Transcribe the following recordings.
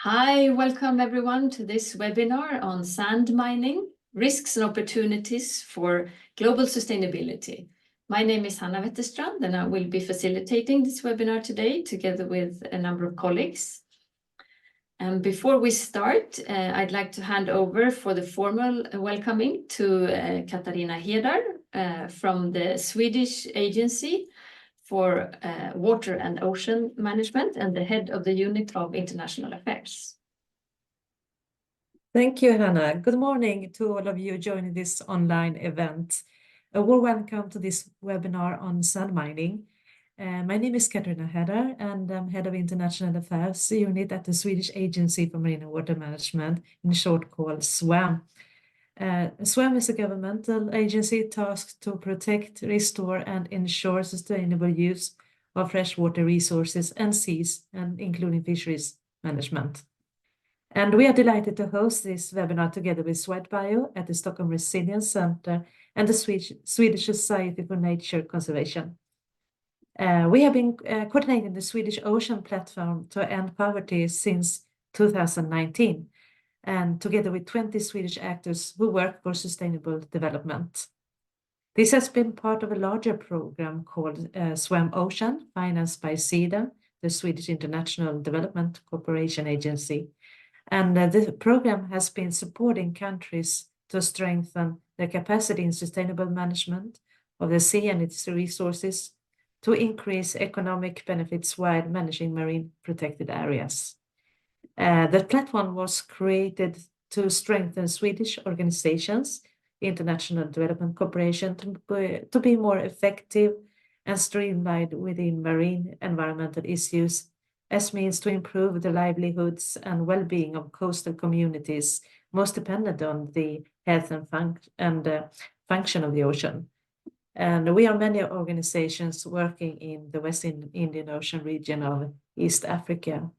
Hi, welcome everyone to this webinar on sand mining, risks and opportunities for global sustainability. My name is Hanna Wetterstrand and I will be facilitating this webinar today together with a number of colleagues. And before we start, I'd like to hand over for the formal welcoming to Katarina Hedar from the Swedish Agency for Water and Ocean Management and the head of the Unit of International Affairs. Thank you, Hannah. Good morning to all of you joining this online event. A warm welcome to this webinar on sand mining. My name is Katarina Hedar and I'm head of International Affairs Unit at the Swedish Agency for Marine and Water Management, in short called SWAM. SWAM is a governmental agency tasked to protect, restore and ensure sustainable use of freshwater resources and seas, and including fisheries management. And we are delighted to host this webinar together with SwedBio at the Stockholm Resilience Centre and the Swedish Society for Nature Conservation. We have been coordinating the Swedish Ocean Platform to end poverty since 2019. And together with 20 Swedish actors who work for sustainable development. This has been part of a larger program called SWAM Ocean, financed by SIDA, the Swedish International Development Cooperation Agency. And the program has been supporting countries to strengthen their capacity in sustainable management of the sea and its resources, to increase economic benefits while managing marine protected areas. The platform was created to strengthen Swedish organizations, international development cooperation, to be more effective and streamlined within marine environmental issues as means to improve the livelihoods and well-being of coastal communities most dependent on the health and function of the ocean. And we are many organizations working in the West Indian Ocean region of East Africa.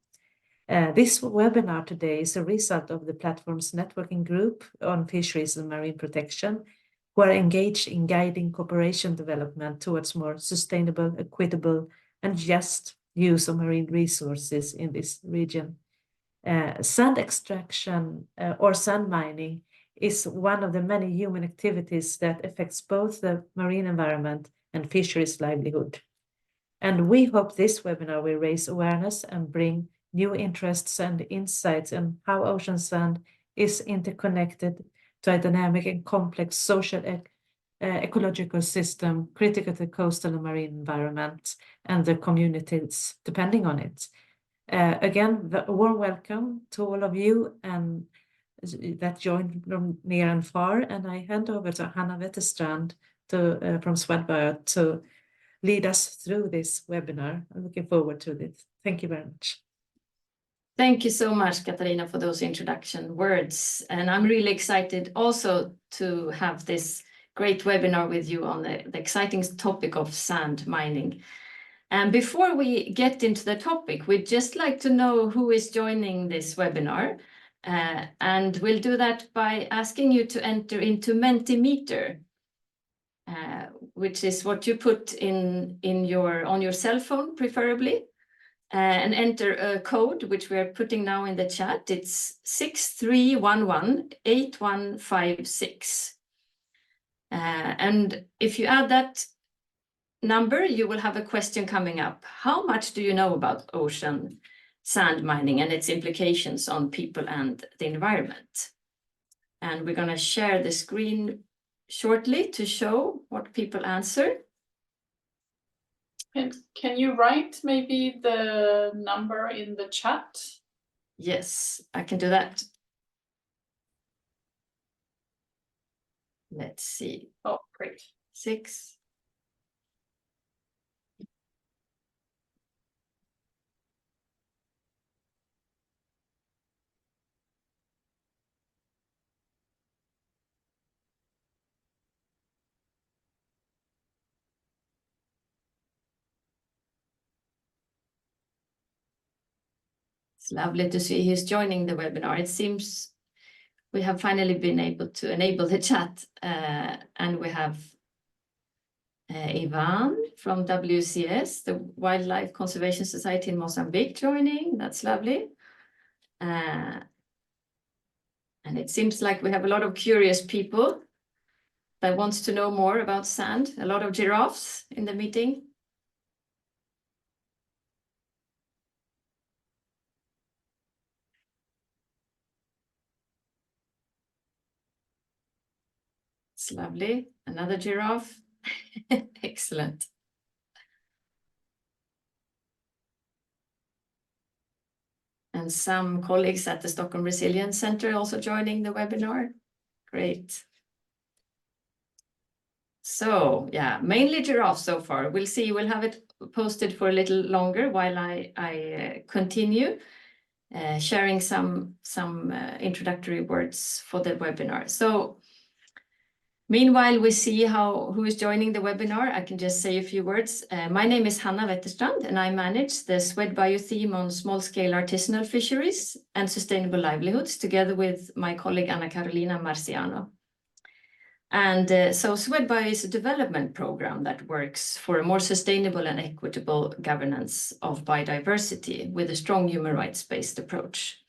This webinar today is a result of the platform's networking group on fisheries and marine protection, who are engaged in guiding cooperation development towards more sustainable, equitable, and just use of marine resources in this region. Sand extraction or sand mining is one of the many human activities that affects both the marine environment and fisheries livelihood. And we hope this webinar will raise awareness and bring new interests and insights on how ocean sand is interconnected to a dynamic and complex social ecological system critical to the coastal and marine environment and the communities depending on it. Again, a warm welcome to all of you and that joined from near and far. And I hand over to Hanna Wetterstrand from SwedBio to lead us through this webinar. I'm looking forward to this. Thank you very much. Thank you so much, Katarina, for those introduction words. And I'm really excited also to have this great webinar with you on the exciting topic of sand mining. And before we get into the topic, we'd just like to know who is joining this webinar. And we'll do that by asking you to enter into Mentimeter, which is what you put on your cell phone, preferably. And enter a code, which we are putting now in the chat. It's 63118156. And if you add that number, you will have a question coming up. How much do you know about ocean sand mining and its implications on people and the environment? And we're going to share the screen shortly to show what people answer. Can you write maybe the number in the chat? Yes, I can do that. Let's see. Oh, great. 6. It's lovely to see who's joining the webinar. It seems we have finally been able to enable the chat, and we have Ivan from WCS, the Wildlife Conservation Society in Mozambique, joining. That's lovely. And it seems like we have a lot of curious people that wants to know more about sand, a lot of giraffes in the meeting. It's lovely. Another giraffe. Excellent. And some colleagues at the Stockholm Resilience Centre also joining the webinar. Great. So yeah, mainly giraffes so far. We'll see, we'll have it posted for a little longer while I continue sharing some introductory words for the webinar. So meanwhile, we see who is joining the webinar. I can just say a few words. My name is Hanna Wetterstrand, and I manage the SwedBio theme on small-scale artisanal fisheries and sustainable livelihoods, together with my colleague Anna Carolina Marciano. And so SwedBio is a development program that works for a more sustainable and equitable governance of biodiversity with a strong human rights-based approach.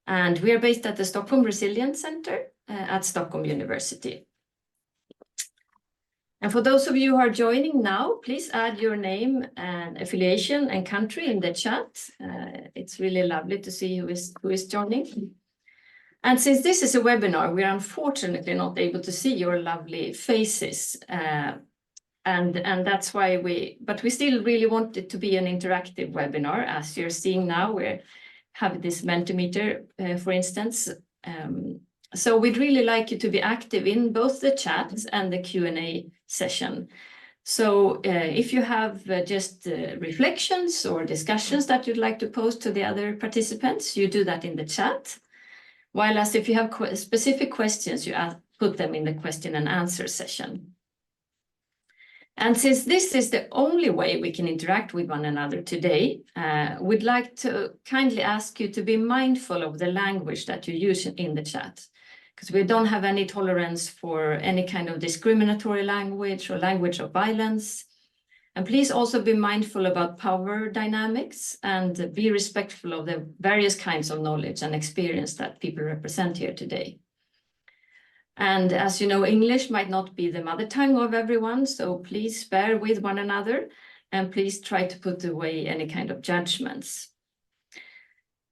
And we are based at the Stockholm Resilience Centre at Stockholm University. And for those of you who are joining now, please add your name and affiliation and country in the chat. It's really lovely to see who is joining. And since this is a webinar, we are unfortunately not able to see your lovely faces. And that's why but we still really want it to be an interactive webinar. As you're seeing now, we have this Mentimeter, for instance. So we'd really like you to be active in both the chat and the Q&A session. So if you have just reflections or discussions that you'd like to post to the other participants, you do that in the chat. While as if you have specific questions, you put them in the question and answer session. And since this is the only way we can interact with one another today, we'd like to kindly ask you to be mindful of the language that you use in the chat, because we don't have any tolerance for any kind of discriminatory language or language of violence. And please also be mindful about power dynamics and be respectful of the various kinds of knowledge and experience that people represent here today. And as you know, English might not be the mother tongue of everyone, so please bear with one another and please try to put away any kind of judgments.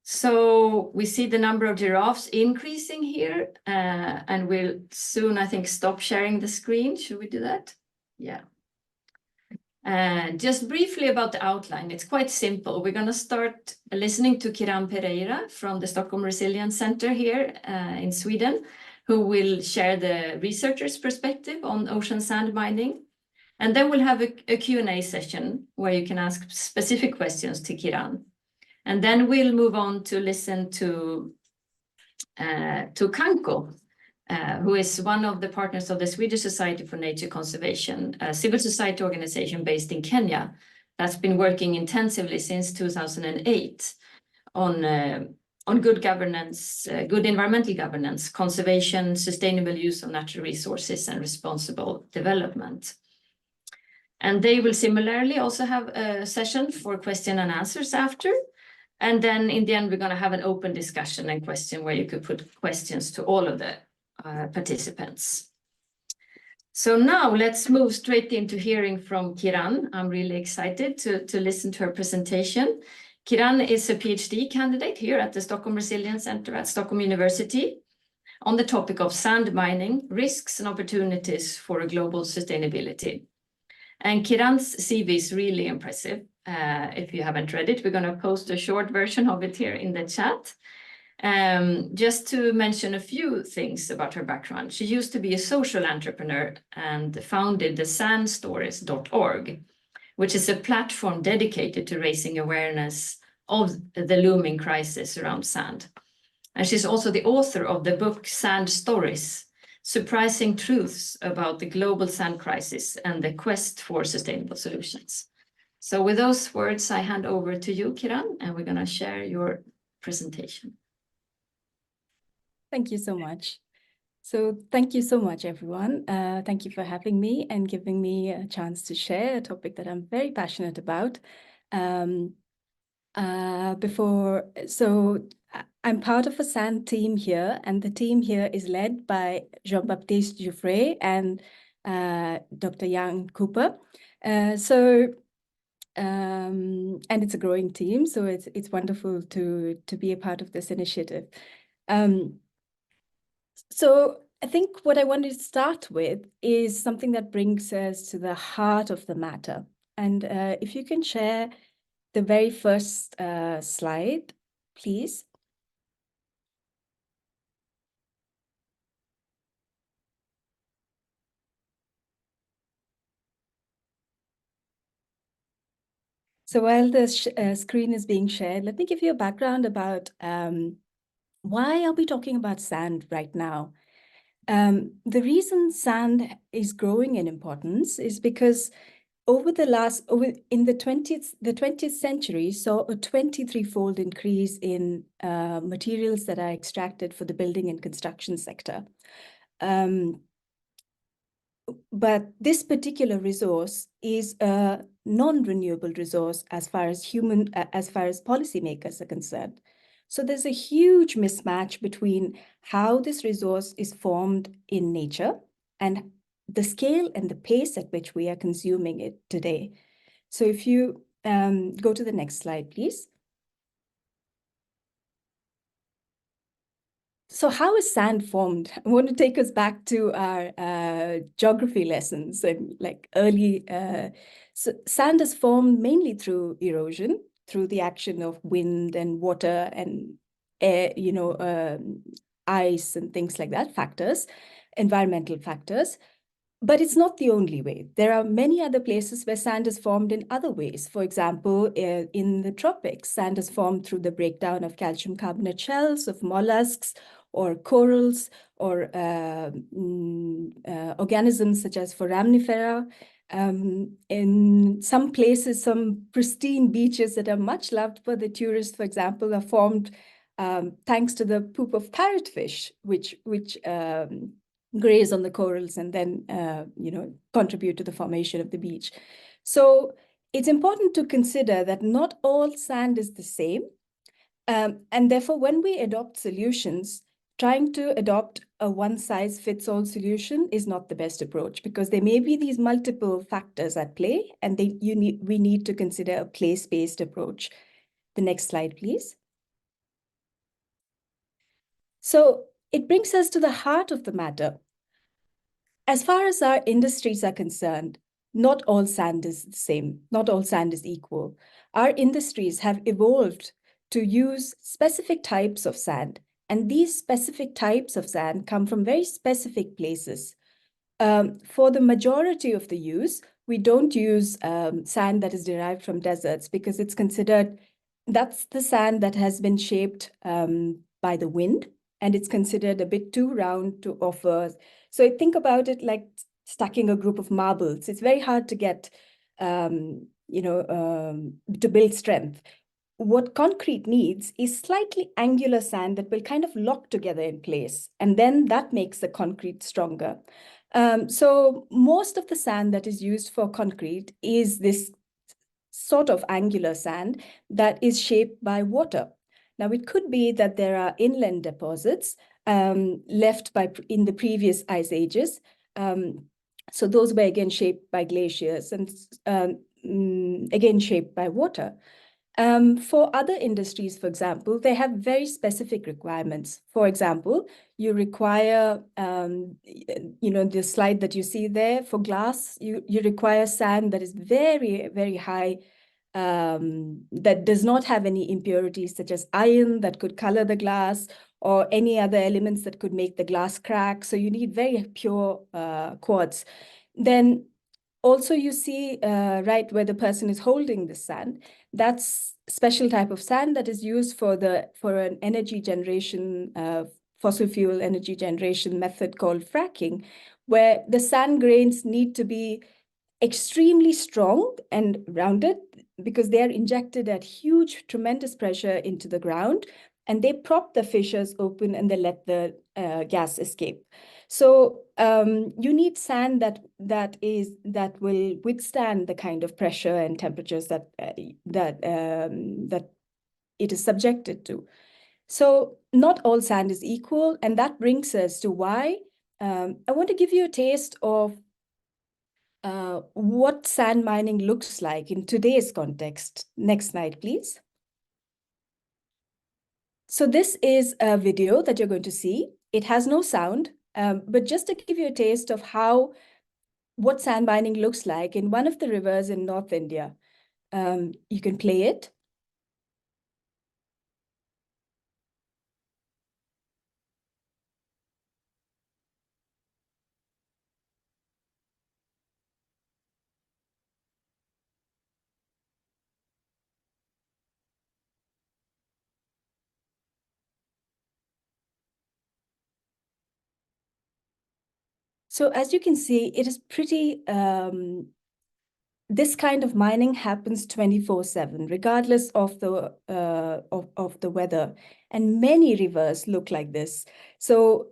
So we see the number of giraffes increasing here, and we'll soon, I think, stop sharing the screen. Should we do that? Yeah. Just briefly about the outline, it's quite simple. We're going to start listening to Kiran Pereira from the Stockholm Resilience Centre here in Sweden, who will share the researcher's perspective on ocean sand mining. And then we'll have a Q&A session where you can ask specific questions to Kiran. And then we'll move on to listen to Kanko, who is one of the partners of the Swedish Society for Nature Conservation, a civil society organization based in Kenya that's been working intensively since 2008 on good governance, good environmental governance, conservation, sustainable use of natural resources, and responsible development. And they will similarly also have a session for question and answers after. And then in the end, we're going to have an open discussion and question where you could put questions to all of the participants. So now let's move straight into hearing from Kiran. I'm really excited to listen to her presentation. Kiran is a PhD candidate here at the Stockholm Resilience Centre at Stockholm University on the topic of sand mining, risks and opportunities for global sustainability. And Kiran's CV is really impressive. If you haven't read it, we're going to post a short version of it here in the chat. Just to mention a few things about her background. She used to be a social entrepreneur and founded the sandstories.org, which is a platform dedicated to raising awareness of the looming crisis around sand. And she's also the author of the book Sand Stories, Surprising Truths about the Global Sand Crisis and the Quest for Sustainable Solutions. So with those words, I hand over to you, Kiran, and we're going to share your presentation. Thank you so much. So thank you so much, everyone. Thank you for having me and giving me a chance to share a topic that I'm very passionate about. I'm part of a sand team here, and the team here is led by Jean-Baptiste Jouffret and Dr. Jan Cooper. And it's a growing team, so it's wonderful to be a part of this initiative. So I think what I wanted to start with is something that brings us to the heart of the matter. And if you can share the very first slide, please. So while the screen is being shared, let me give you a background about why are we talking about sand right now? The reason sand is growing in importance is because in the 20th century saw a 23-fold increase in materials that are extracted for the building and construction sector. But this particular resource is a non-renewable resource as far as policymakers are concerned. So there's a huge mismatch between how this resource is formed in nature and the scale and the pace at which we are consuming it today. So if you go to the next slide, please. So how is sand formed? I want to take us back to our geography lessons and like early. So sand is formed mainly through erosion, through the action of wind and water and air, ice and things like that, environmental factors. But it's not the only way. There are many other places where sand is formed in other ways. For example, in the tropics, sand is formed through the breakdown of calcium carbonate shells, of mollusks, or corals, or organisms such as foraminifera. In some places, some pristine beaches that are much loved by the tourists, for example, are formed thanks to the poop of parrotfish, which graze on the corals and then contribute to the formation of the beach. So it's important to consider that not all sand is the same. And therefore, when we adopt solutions, trying to adopt a one-size-fits-all solution is not the best approach, because there may be these multiple factors at play, and we need to consider a place-based approach. The next slide, please. So it brings us to the heart of the matter. As far as our industries are concerned, not all sand is the same, not all sand is equal. Our industries have evolved to use specific types of sand, and these specific types of sand come from very specific places. For the majority of the use, we don't use sand that is derived from deserts, because it's considered that's the sand that has been shaped by the wind, and it's considered a bit too round to offer. So think about it like stacking a group of marbles. It's very hard to get, to build strength. What concrete needs is slightly angular sand that will kind of lock together in place, and then that makes the concrete stronger. So most of the sand that is used for concrete is this sort of angular sand that is shaped by water. Now, it could be that there are inland deposits left in the previous ice ages. So those were again shaped by glaciers and again shaped by water. For other industries, for example, they have very specific requirements. For example, you require, the slide that you see there for glass, you require sand that is very, very high, that does not have any impurities such as iron that could color the glass or any other elements that could make the glass crack. So you need very pure quartz. Then also you see right where the person is holding the sand, that's special type of sand that is used for an energy generation, fossil fuel energy generation method called fracking, where the sand grains need to be extremely strong and rounded because they are injected at huge, tremendous pressure into the ground, and they prop the fissures open and they let the gas escape. So you need sand that will withstand the kind of pressure and temperatures that it is subjected to. So not all sand is equal, and that brings us to why I want to give you a taste of what sand mining looks like in today's context. Next slide, please. So this is a video that you're going to see. It has no sound, but just to give you a taste of what sand mining looks like in one of the rivers in North India. You can play it. So as you can see, it is pretty, this kind of mining happens 24/7, regardless of the weather. And many rivers look like this. So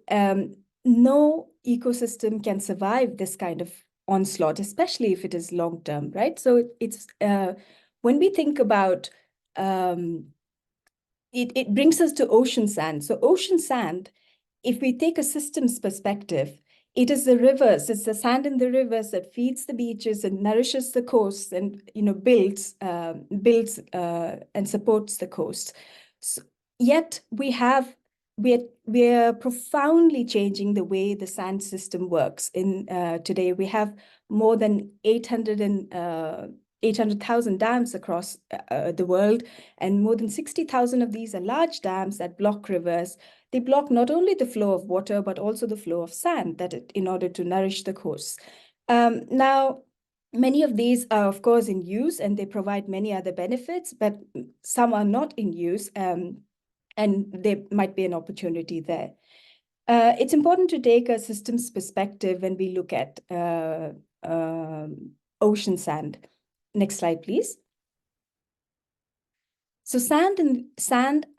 no ecosystem can survive this kind of onslaught, especially if it is long-term, right? So it's when we think about it brings us to ocean sand. So ocean sand, if we take a systems perspective, it is the rivers, it's the sand in the rivers that feeds the beaches and nourishes the coasts and builds and supports the coast. So, yet we are profoundly changing the way the sand system works. In today, we have more than 800,000 dams across the world, and more than 60,000 of these are large dams that block rivers. They block not only the flow of water, but also the flow of sand in order to nourish the coasts. Now, many of these are, of course, in use, and they provide many other benefits, but some are not in use, and there might be an opportunity there. It's important to take a systems perspective when we look at ocean sand. Next slide, please. So sand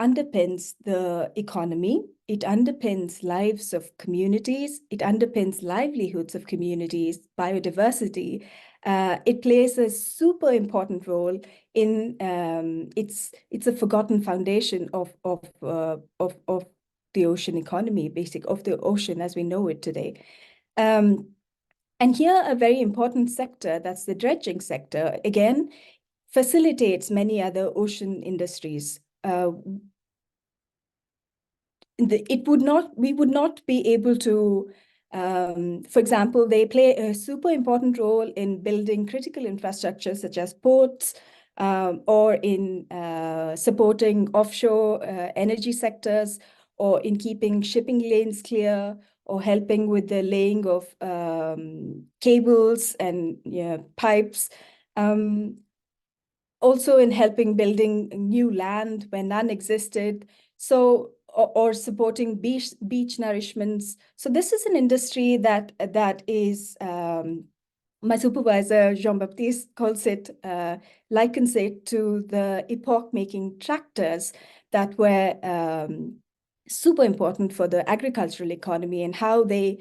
underpins the economy. It underpins lives of communities. It underpins livelihoods of communities, biodiversity. It plays a super important role in it's a forgotten foundation of the ocean economy, of the ocean as we know it today. And here a very important sector, that's the dredging sector, again, facilitates many other ocean industries. We would not be able to, for example, they play a super important role in building critical infrastructure such as ports, or in supporting offshore energy sectors, or in keeping shipping lanes clear, or helping with the laying of cables and pipes. Also in helping building new land where none existed. So, or supporting beach nourishments. So this is an industry that is, my supervisor, Jean-Baptiste, likens it to the epoch-making tractors that were super important for the agricultural economy, and how they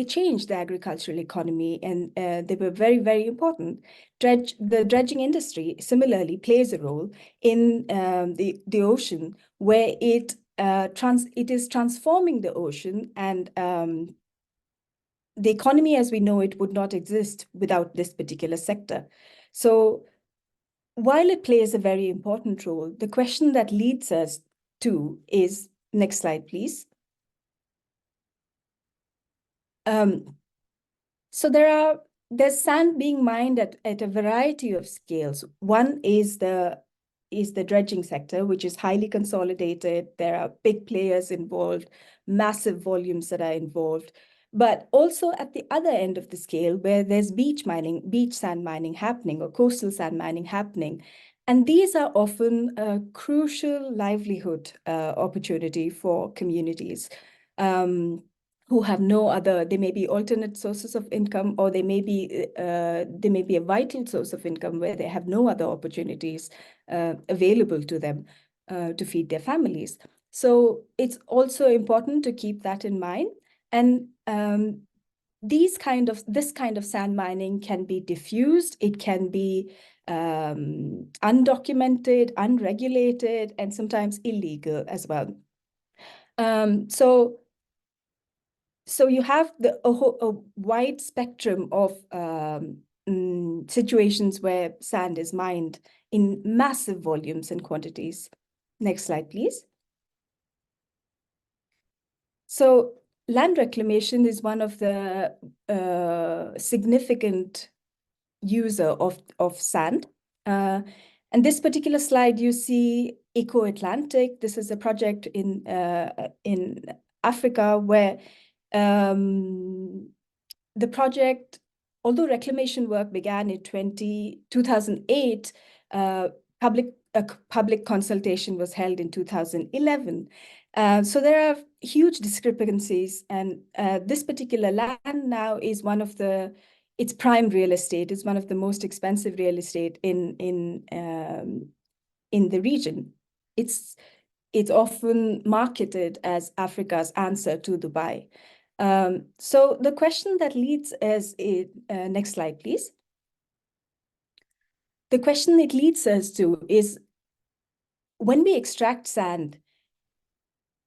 changed the agricultural economy, and they were very, very important. The dredging industry similarly plays a role in the ocean, where it is transforming the ocean, and the economy as we know it would not exist without this particular sector. So while it plays a very important role, the question that leads us to is, next slide, please. So there's sand being mined at a variety of scales. One is the dredging sector, which is highly consolidated. There are big players involved, massive volumes that are involved. But also at the other end of the scale, where there's beach sand mining happening, or coastal sand mining happening. And these are often a crucial livelihood opportunity for communities who have no other. They may be alternate sources of income, or they may be a vital source of income where they have no other opportunities available to them to feed their families. So it's also important to keep that in mind. And this kind of sand mining can be diffused. It can be undocumented, unregulated, and sometimes illegal as well. So you have a wide spectrum of situations where sand is mined in massive volumes and quantities. Next slide, please. So land reclamation is one of the significant user of sand. And this particular slide, you see Eco-Atlantic. This is a project in Africa where the project, although reclamation work began in 2008, public consultation was held in 2011. So there are huge discrepancies, and this particular land now is one of it's prime real estate. It's one of the most expensive real estate in the region. It's often marketed as Africa's answer to Dubai. So the question that leads us, next slide, please. The question it leads us to is, when we extract sand,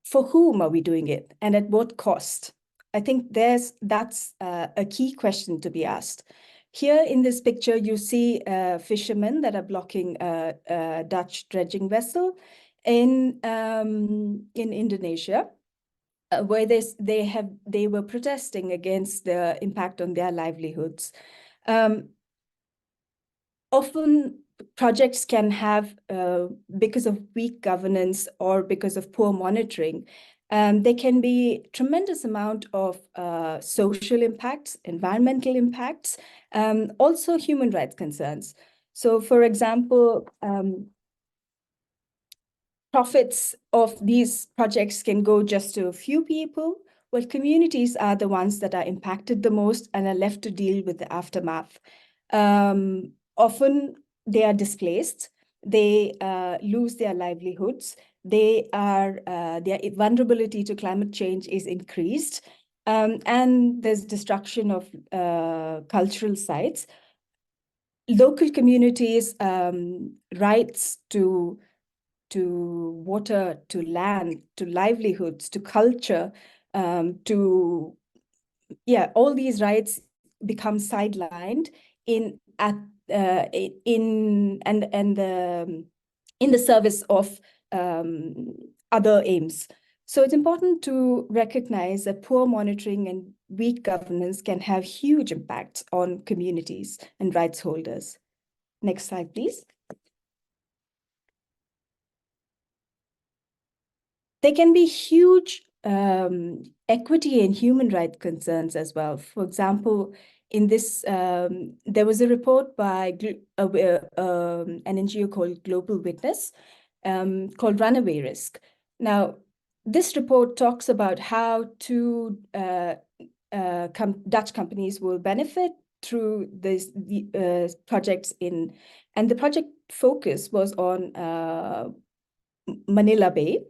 for whom are we doing it and at what cost? I think that's a key question to be asked. Here in this picture, you see fishermen that are blocking a Dutch dredging vessel in Indonesia, where they were protesting against the impact on their livelihoods. Often projects can have, because of weak governance or because of poor monitoring, there can be tremendous amount of social impacts, environmental impacts, also human rights concerns. So, for example, profits of these projects can go just to a few people, while communities are the ones that are impacted the most and are left to deal with the aftermath. Often they are displaced, they lose their livelihoods, their vulnerability to climate change is increased, and there's destruction of cultural sites. Local communities' rights to water, to land, to livelihoods, to culture, all these rights become sidelined in the service of other aims. So it's important to recognize that poor monitoring and weak governance can have huge impacts on communities and rights holders. Next slide, please. There can be huge equity and human rights concerns as well. For example, in this, there was a report by an NGO called Global Witness called Runaway Risk. Now, this report talks about how Dutch companies will benefit through the projects and the project focus was on Manila Bay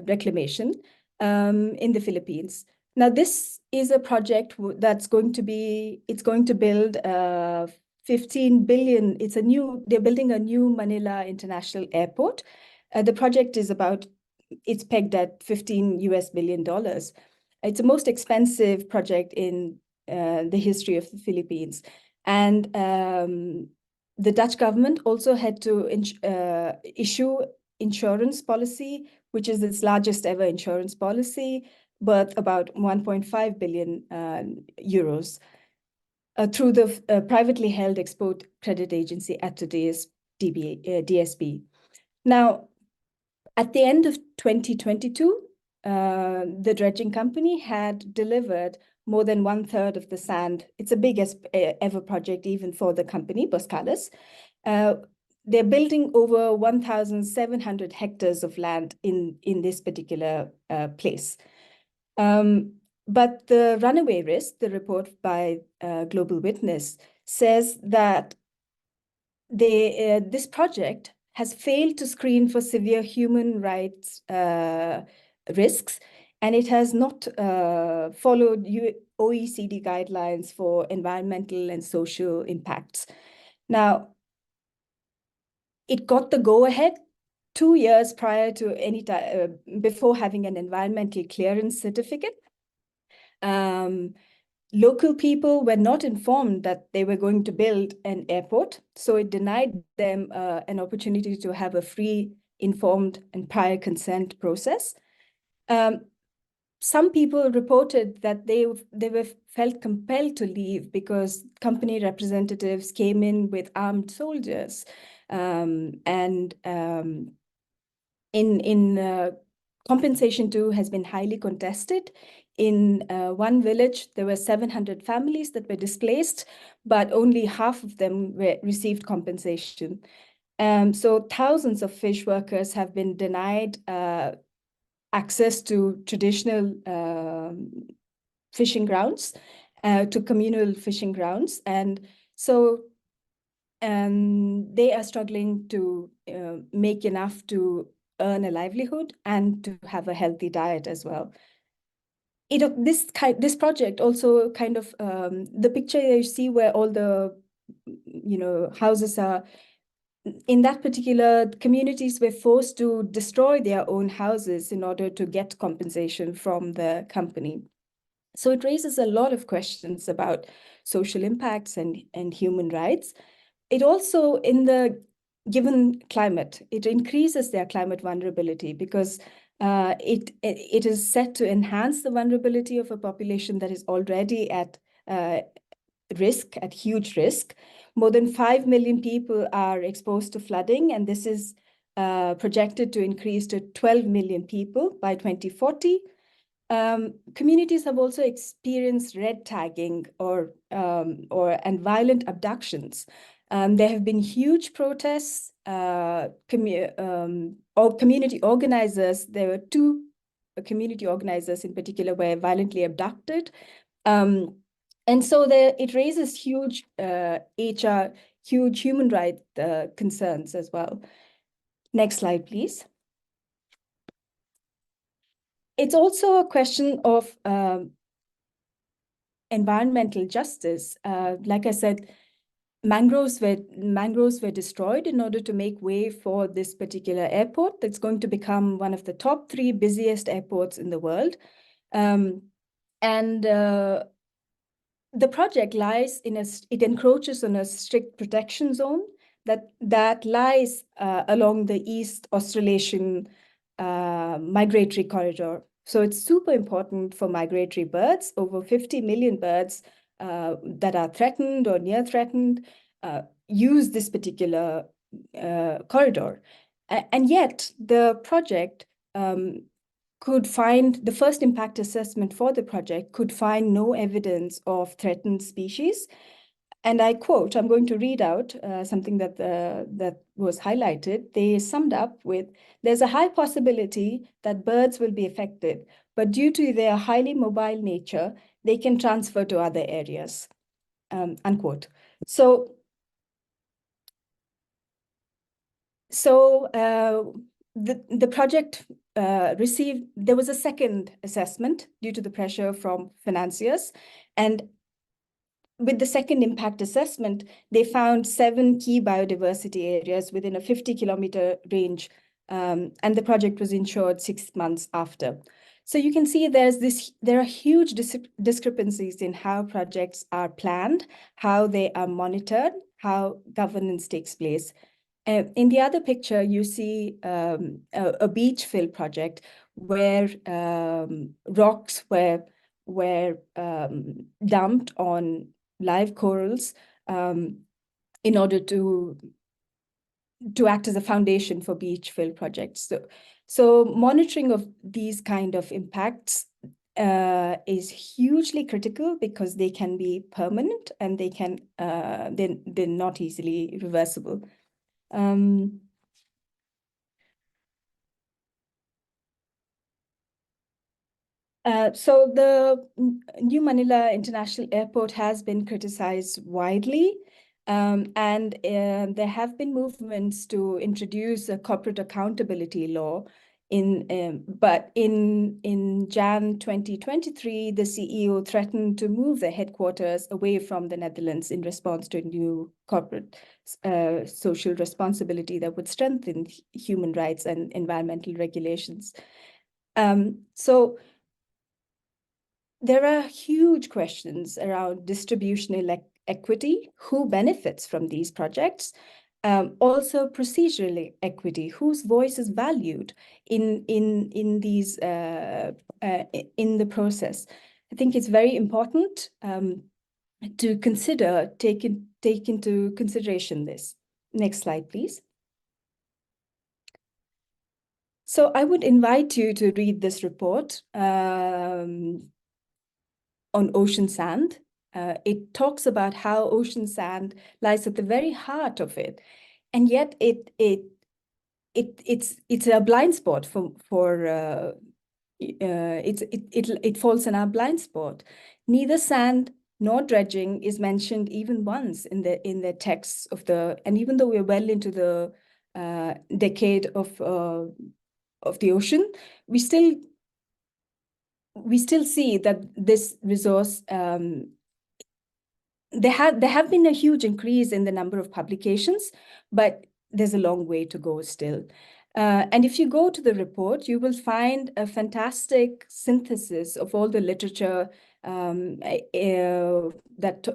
reclamation in the Philippines. Now, this is a project that's going to build 15 billion. They're building a new Manila International Airport. The project it's pegged at $15 billion. It's the most expensive project in the history of the Philippines. And the Dutch government also had to issue insurance policy, which is its largest ever insurance policy, worth about 1.5 billion euros through the privately held export credit agency at today's DSB. Now, at the end of 2022, the dredging company had delivered more than 1/3 of the sand. It's the biggest ever project, even for the company, Boscalis. They're building over 1,700 hectares of land in this particular place. But the runaway risk, the report by Global Witness, says that this project has failed to screen for severe human rights risks, and it has not followed OECD guidelines for environmental and social impacts. Now, it got the go-ahead 2 years prior to any time, before having an environmental clearance certificate. Local people were not informed that they were going to build an airport, so it denied them an opportunity to have a free, informed, and prior consent process. Some people reported that they were felt compelled to leave because company representatives came in with armed soldiers, compensation too has been highly contested. In one village, there were 700 families that were displaced, but only half of them received compensation. So thousands of fish workers have been denied access to traditional fishing grounds, to communal fishing grounds. And so they are struggling to make enough to earn a livelihood and to have a healthy diet as well. This project also kind of, the picture you see where all the houses are, in that particular, communities were forced to destroy their own houses in order to get compensation from the company. So it raises a lot of questions about social impacts and human rights. It also, in the given climate, it increases their climate vulnerability because it is set to enhance the vulnerability of a population that is already at risk, at huge risk. More than 5 million people are exposed to flooding, and this is projected to increase to 12 million people by 2040. Communities have also experienced red tagging and violent abductions. There have been huge protests, or community organizers. There were 2 community organizers in particular were violently abducted. And so it raises huge huge human rights concerns as well. Next slide, please. It's also a question of environmental justice. Like I said, mangroves were destroyed in order to make way for this particular airport that's going to become one of the top 3 busiest airports in the world. The project lies it encroaches on a strict protection zone that lies along the East Australasian migratory corridor. So it's super important for migratory birds. Over 50 million birds that are threatened or near threatened use this particular corridor. And yet the project could find, the first impact assessment for the project could find no evidence of threatened species. And I quote, I'm going to read out something that was highlighted. They summed up with, there's a high possibility that birds will be affected, but due to their highly mobile nature, they can transfer to other areas, unquote. So the project received, there was a second assessment due to the pressure from financiers. And with the second impact assessment, they found 7 key biodiversity areas within a 50-kilometer range. And the project was insured 6 months after. So you can see there are huge discrepancies in how projects are planned, how they are monitored, how governance takes place. In the other picture, you see a beach fill project where rocks were dumped on live corals in order to act as a foundation for beach fill projects. So monitoring of these kind of impacts is hugely critical because they can be permanent and they can they're not easily reversible. So the New Manila International Airport has been criticized widely, and there have been movements to introduce a corporate accountability law But in Jan 2023, the CEO threatened to move the headquarters away from the Netherlands in response to a new corporate social responsibility that would strengthen human rights and environmental regulations. So there are huge questions around distributional equity, who benefits from these projects, also procedural equity, whose voice is valued in these in the process. I think it's very important to consider, take into consideration this. Next slide, please. So I would invite you to read this report on ocean sand. It talks about how ocean sand lies at the very heart of it, and yet it's a blind spot it falls in our blind spot. Neither sand nor dredging is mentioned even once in the texts of and even though we're well into the decade of the ocean, we still see that this resource, there have been a huge increase in the number of publications, but there's a long way to go still. And if you go to the report, you will find a fantastic synthesis of all the literature that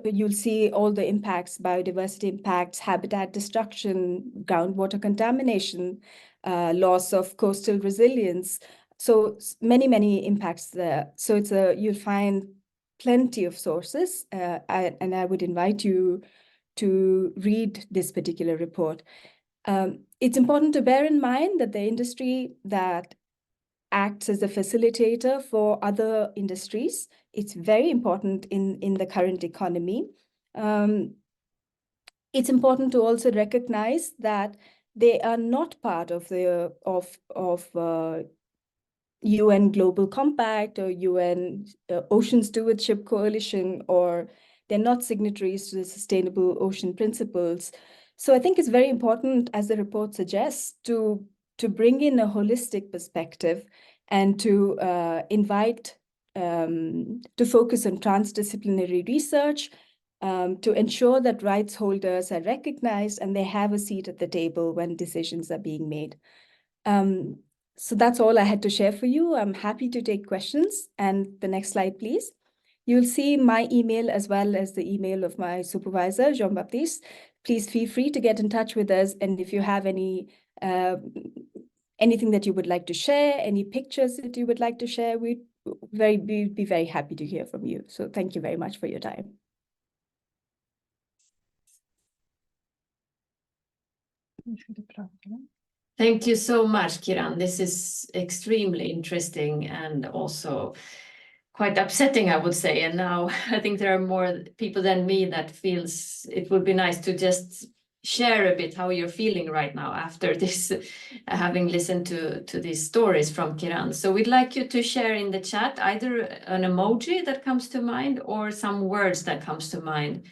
you'll see all the impacts, biodiversity impacts, habitat destruction, groundwater contamination, loss of coastal resilience. So many impacts there. So you'll find plenty of sources, and I would invite you to read this particular report. It's important to bear in mind that the industry that acts as a facilitator for other industries, it's very important in the current economy. It's important to also recognize that they are not part of the UN Global Compact or UN Ocean Stewardship Coalition, or they're not signatories to the Sustainable Ocean Principles. So I think it's very important, as the report suggests, to bring in a holistic perspective and to invite, to focus on transdisciplinary research, to ensure that rights holders are recognized and they have a seat at the table when decisions are being made. So that's all I had to share for you. I'm happy to take questions. And the next slide, please. You'll see my email as well as the email of my supervisor, Jean-Baptiste. Please feel free to get in touch with us. And if you have anything that you would like to share, any pictures that you would like to share, we'd be very happy to hear from you. So thank you very much for your time. Thank you so much, Kiran. This is extremely interesting and also quite upsetting, I would say. And now I think there are more people than me that feels it would be nice to just share a bit how you're feeling right now after this, having listened to these stories from Kiran. So we'd like you to share in the chat either an emoji that comes to mind or some words that comes to mind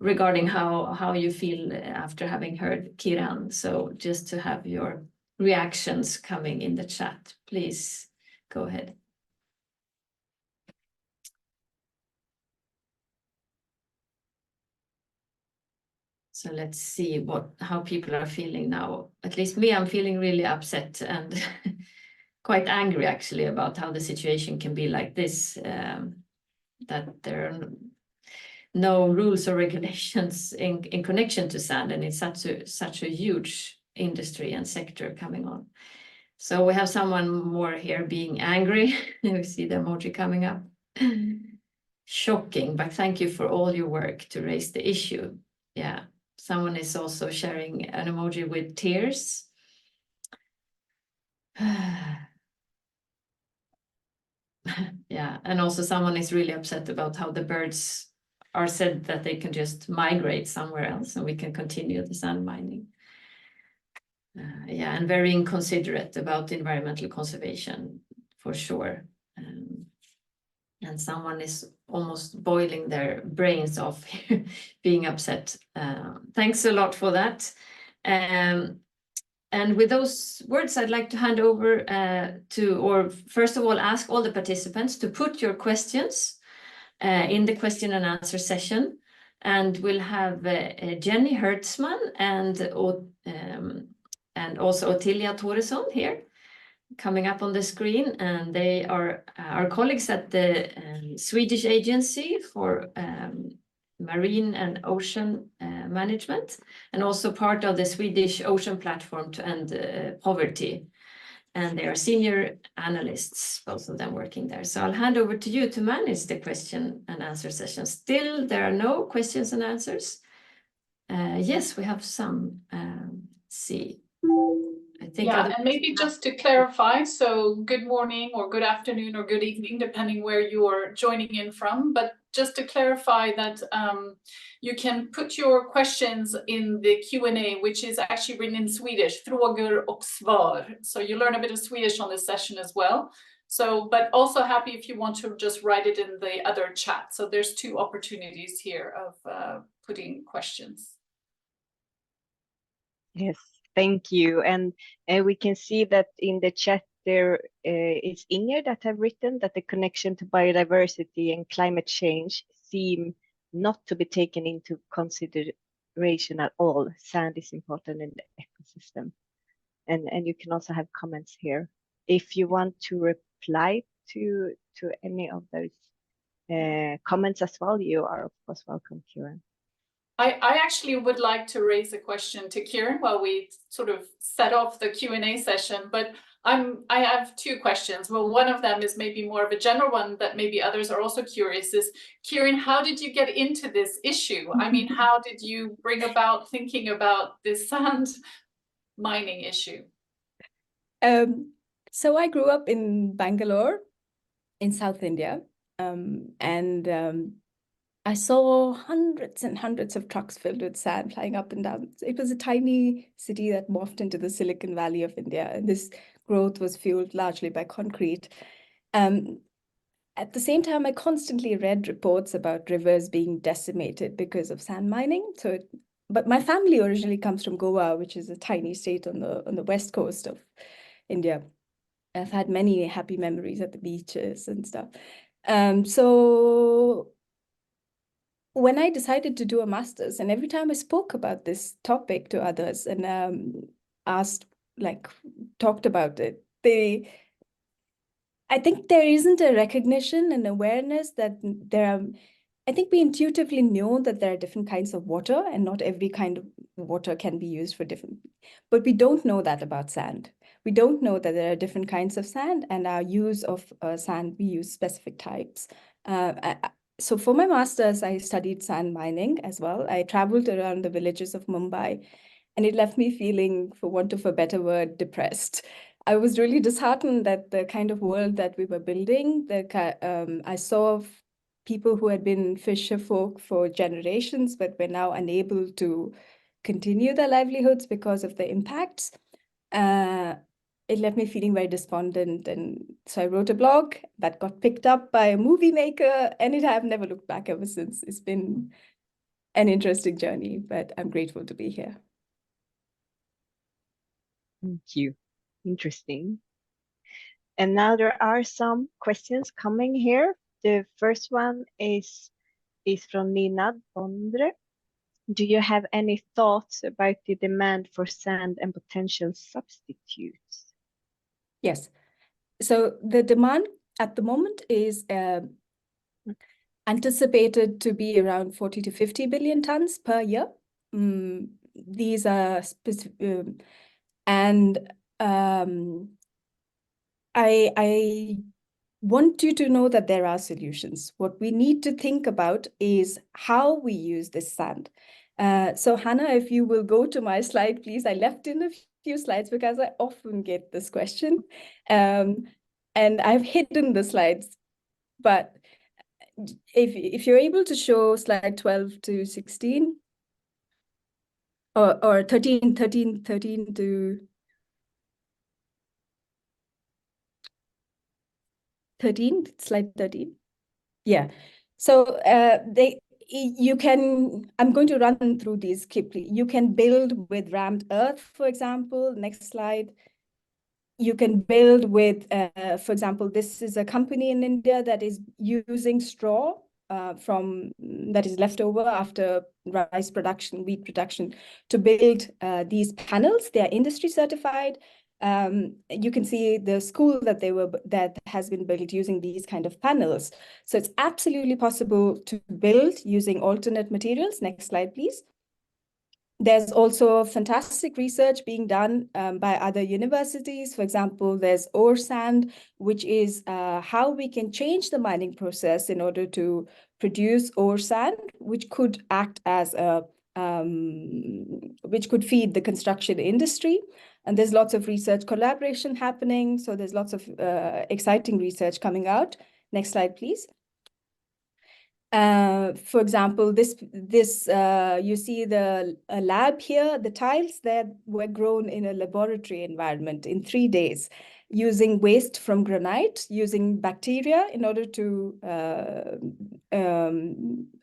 regarding how you feel after having heard Kiran. So just to have your reactions coming in the chat, please go ahead. So let's see how people are feeling now. At least me, I'm feeling really upset and quite angry actually about how the situation can be like this, that there are no rules or regulations in connection to sand, and it's such a huge industry and sector coming on. So we have someone more here being angry. We see the emoji coming up. Shocking, but thank you for all your work to raise the issue. Yeah, someone is also sharing an emoji with tears. Yeah, and also someone is really upset about how the birds are said that they can just migrate somewhere else and we can continue the sand mining. Yeah, and very inconsiderate about environmental conservation, for sure. And someone is almost boiling their brains off being upset. Thanks a lot for that. And with those words, I'd like to hand over or first of all, ask all the participants to put your questions in the question and answer session. And we'll have Jenny Hertzman and also Ottilia Toresson here coming up on the screen. And they are our colleagues at the Swedish Agency for Marine and Ocean Management, and also part of the Swedish Ocean Platform to End Poverty. And they are senior analysts, both of them working there. So I'll hand over to you to manage the question and answer session. Still, there are no questions and answers. Yes, we have some. See, I think. Yeah, and maybe just to clarify, so good morning or good afternoon or good evening, depending where you are joining in from. But just to clarify that you can put your questions in the Q&A, which is actually written in Swedish, frågor och svar. So you learn a bit of Swedish on this session as well. So, but also happy if you want to just write it in the other chat. So there's two opportunities here of putting questions. Yes, thank you. And we can see that in the chat there is Inger that have written that the connection to biodiversity and climate change seem not to be taken into consideration at all. Sand is important in the ecosystem. And you can also have comments here. If you want to reply to any of those comments as well, you are of course welcome, Kieran. I actually would like to raise a question to Kieran while we sort of set off the Q&A session, but I have two questions. Well, one of them is maybe more of a general one that maybe others are also curious is, Kieran, how did you get into this issue? I mean, how did you bring about thinking about this sand mining issue? So I grew up in Bangalore in South India, and I saw hundreds and hundreds of trucks filled with sand flying up and down. It was a tiny city that morphed into the Silicon Valley of India, and this growth was fueled largely by concrete. At the same time, I constantly read reports about rivers being decimated because of sand mining. But my family originally comes from Goa, which is a tiny state on the west coast of India. I've had many happy memories at the beaches and stuff. So when I decided to do a master's, and every time I spoke about this topic to others and talked about it, I think there isn't a recognition and awareness that I think we intuitively know that there are different kinds of water and not every kind of water can be used for different, but we don't know that about sand. We don't know that there are different kinds of sand, and our use of sand, we use specific types. So for my master's, I studied sand mining as well. I traveled around the villages of Mumbai, and it left me feeling, for want of a better word, depressed. I was really disheartened that the kind of world that we were building, I saw people who had been fisher folk for generations, but were now unable to continue their livelihoods because of the impacts. It left me feeling very despondent. And so I wrote a blog that got picked up by a movie maker, and I've never looked back ever since. It's been an interesting journey, but I'm grateful to be here. Thank you. Interesting. And now there are some questions coming here. The first one is from Nina Bondre. Do you have any thoughts about the demand for sand and potential substitutes? Yes. So the demand at the moment is anticipated to be around 40 to 50 billion tons per year. These are specific, and I want you to know that there are solutions. What we need to think about is how we use this sand. So Hannah, if you will go to my slide, please. I left in a few slides because I often get this question. And I've hidden the slides, but if you're able to show slide 12 to 16, or 13 to 13, slide 13. Yeah. So you can, I'm going to run through these quickly. You can build with rammed earth, for example. Next slide. You can build with, for example, this is a company in India that is using straw that is left over after rice production, wheat production, to build these panels. They are industry certified. You can see the school that has been built using these kind of panels. So it's absolutely possible to build using alternate materials. Next slide, please. There's also fantastic research being done by other universities. For example, there's ore sand, which is how we can change the mining process in order to produce ore sand, which could act as which could feed the construction industry. And there's lots of research collaboration happening. So there's lots of exciting research coming out. Next slide, please. For example, you see the lab here, the tiles that were grown in a laboratory environment in 3 days using waste from granite, using bacteria in order to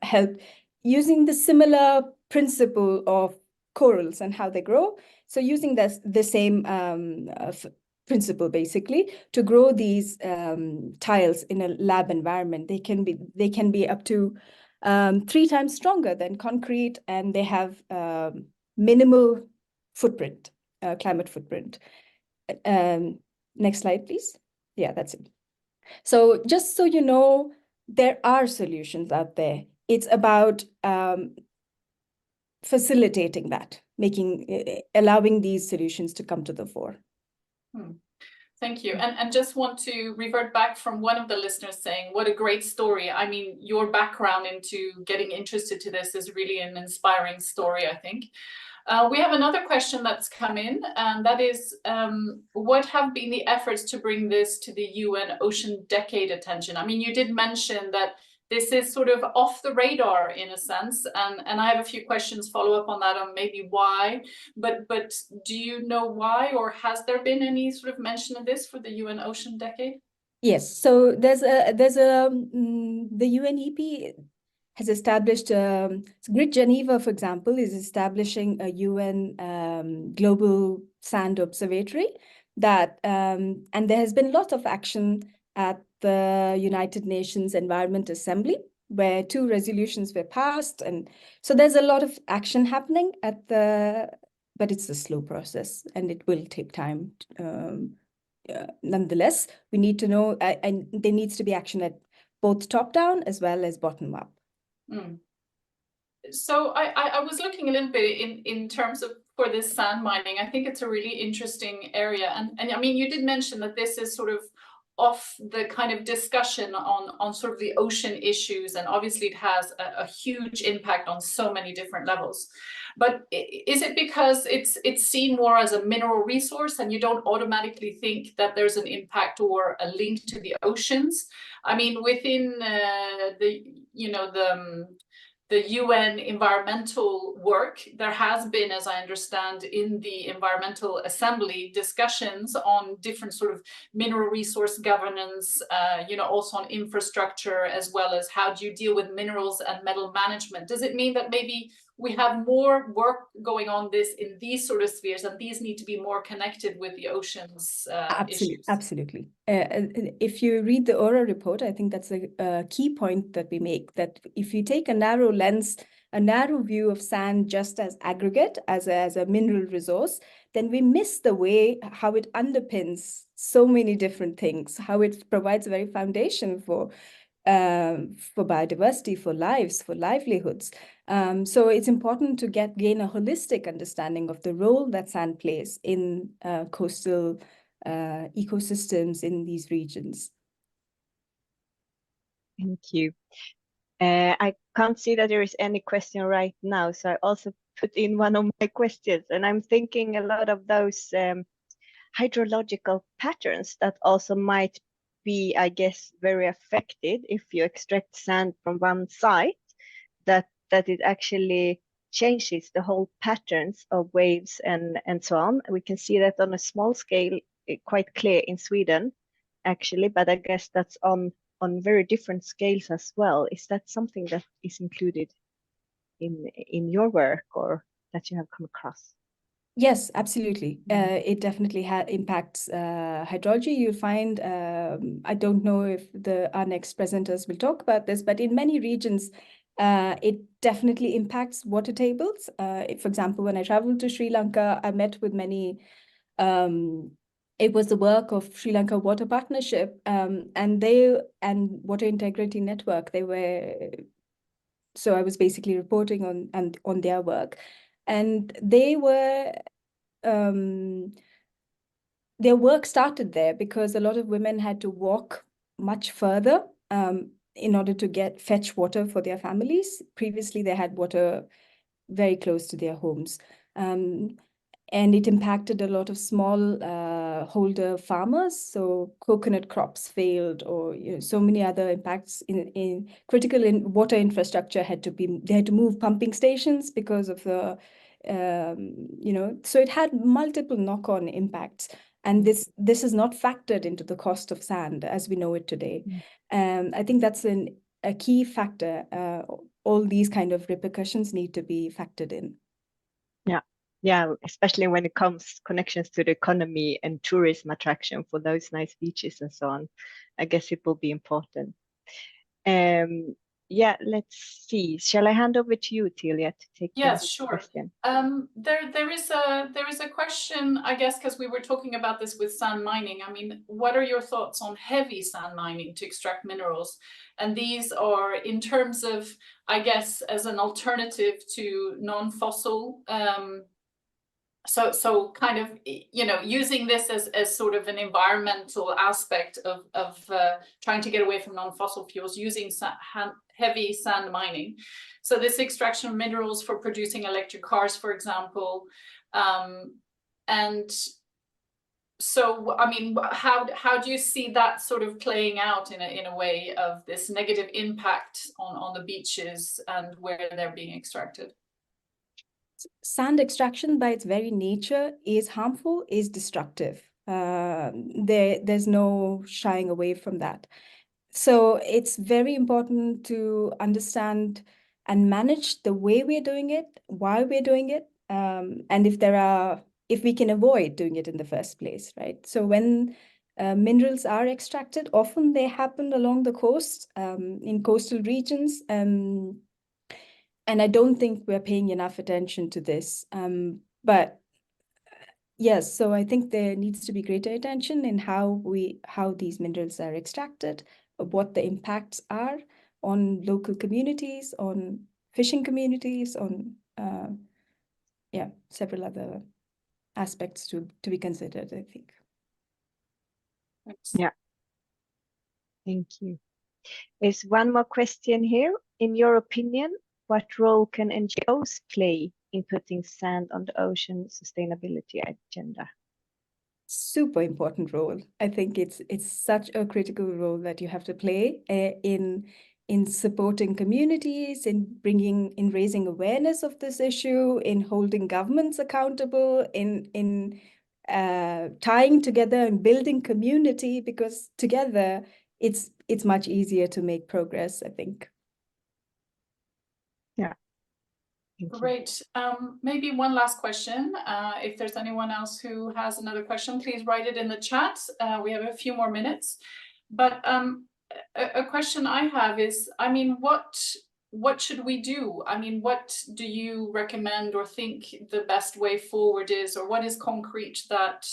help, using the similar principle of corals and how they grow. So using the same principle basically to grow these tiles in a lab environment. They can be up to 3 times stronger than concrete, and they have minimal footprint, climate footprint. Next slide, please. Yeah, that's it. So just so you know, there are solutions out there. It's about facilitating that, allowing these solutions to come to the fore. Thank you. And just want to revert back from one of the listeners saying, what a great story. I mean, your background into getting interested to this is really an inspiring story, I think. We have another question that's come in, and that is, what have been the efforts to bring this to the UN Ocean Decade attention? I mean, you did mention that this is sort of off the radar in a sense, and I have a few questions follow up on that on maybe why, but do you know why, or has there been any sort of mention of this for the UN Ocean Decade? Yes, so the UNEP has established, Grid Geneva, for example, is establishing a UN Global Sand Observatory that, and there has been lots of action at the United Nations Environment Assembly, where 2 resolutions were passed. And so there's a lot of action happening but it's a slow process and it will take time. Nonetheless, we need to know, and there needs to be action at both top down as well as bottom up. So I was looking a little bit in terms of for this sand mining. I think it's a really interesting area. And I mean, you did mention that this is sort of off the kind of discussion on sort of the ocean issues. And obviously it has a huge impact on so many different levels. But is it because it's seen more as a mineral resource and you don't automatically think that there's an impact or a link to the oceans? I mean, within the UN environmental work, there has been, as I understand, in the Environmental Assembly discussions on different sort of mineral resource governance, also on infrastructure, as well as how do you deal with minerals and metal management. Does it mean that maybe we have more work going on this in these sort of spheres, and these need to be more connected with the oceans issues? Absolutely. If you read the ORA report, I think that's a key point that we make, that if you take a narrow lens, a narrow view of sand just as aggregate, as a mineral resource, then we miss the way how it underpins so many different things, how it provides a very foundation for biodiversity, for lives, for livelihoods. So it's important to gain a holistic understanding of the role that sand plays in coastal ecosystems in these regions. Thank you. I can't see that there is any question right now, so I also put in one of my questions, and I'm thinking a lot of those hydrological patterns that also might be, I guess, very affected if you extract sand from one site, that it actually changes the whole patterns of waves and so on. We can see that on a small scale, quite clear in Sweden, actually, but I guess that's on on very different scales as well. Is that something that is included in your work or that you have come across? Yes, absolutely. It definitely impacts hydrology. You'll find, I don't know if our next presenters will talk about this, but in many regions, it definitely impacts water tables. For example, when I traveled to Sri Lanka, I met with many, it was the work of Sri Lanka Water Partnership and Water Integrity Network. So I was basically reporting on their work. And their work started there because a lot of women had to walk much further in order to fetch water for their families. Previously, they had water very close to their homes. And it impacted a lot of small holder farmers. So coconut crops failed, or so many other impacts in critical water infrastructure they had to move pumping stations because of the so it had multiple knock-on impacts. And this is not factored into the cost of sand as we know it today. I think that's a key factor. All these kind of repercussions need to be factored in. Yeah, especially when it comes connections to the economy and tourism attraction for those nice beaches and so on. I guess it will be important. Yeah, let's see. Shall I hand over to you, Tilia, to take Yes, the sure. question? There is a question, I guess, because we were talking about this with sand mining. I mean, what are your thoughts on heavy sand mining to extract minerals? And these are in terms of, I guess, as an alternative to non-fossil. So kind of, using this as sort of an environmental aspect of trying to get away from non-fossil fuels, using heavy sand mining. So this extraction of minerals for producing electric cars, for example. And so, I mean, how do you see that sort of playing out in a way of this negative impact on the beaches and where they're being extracted? Sand extraction by its very nature is harmful, is destructive. There's no shying away from that. So it's very important to understand and manage the way we're doing it, why we're doing it, and if we can avoid doing it in the first place, right? So when minerals are extracted, often they happen along the coast, in coastal regions, and I don't think we're paying enough attention to this. But yes, so I think there needs to be greater attention in how these minerals are extracted, what the impacts are on local communities, on fishing communities, on several other aspects to be considered, I think. Thanks. Yeah. Thank you. There's one more question here. In your opinion, what role can NGOs play in putting sand on the ocean sustainability agenda? Super important role. I think it's such a critical role that you have to play in supporting communities, in raising awareness of this issue, in holding governments accountable, in tying together and building community, because together it's much easier to make progress, I think. Yeah. Thank you. Great. Maybe one last question. If there's anyone else who has another question, please write it in the chat. We have a few more minutes. But a question I have is, I mean, what should we do? I mean, what do you recommend or think the best way forward is, or what is concrete that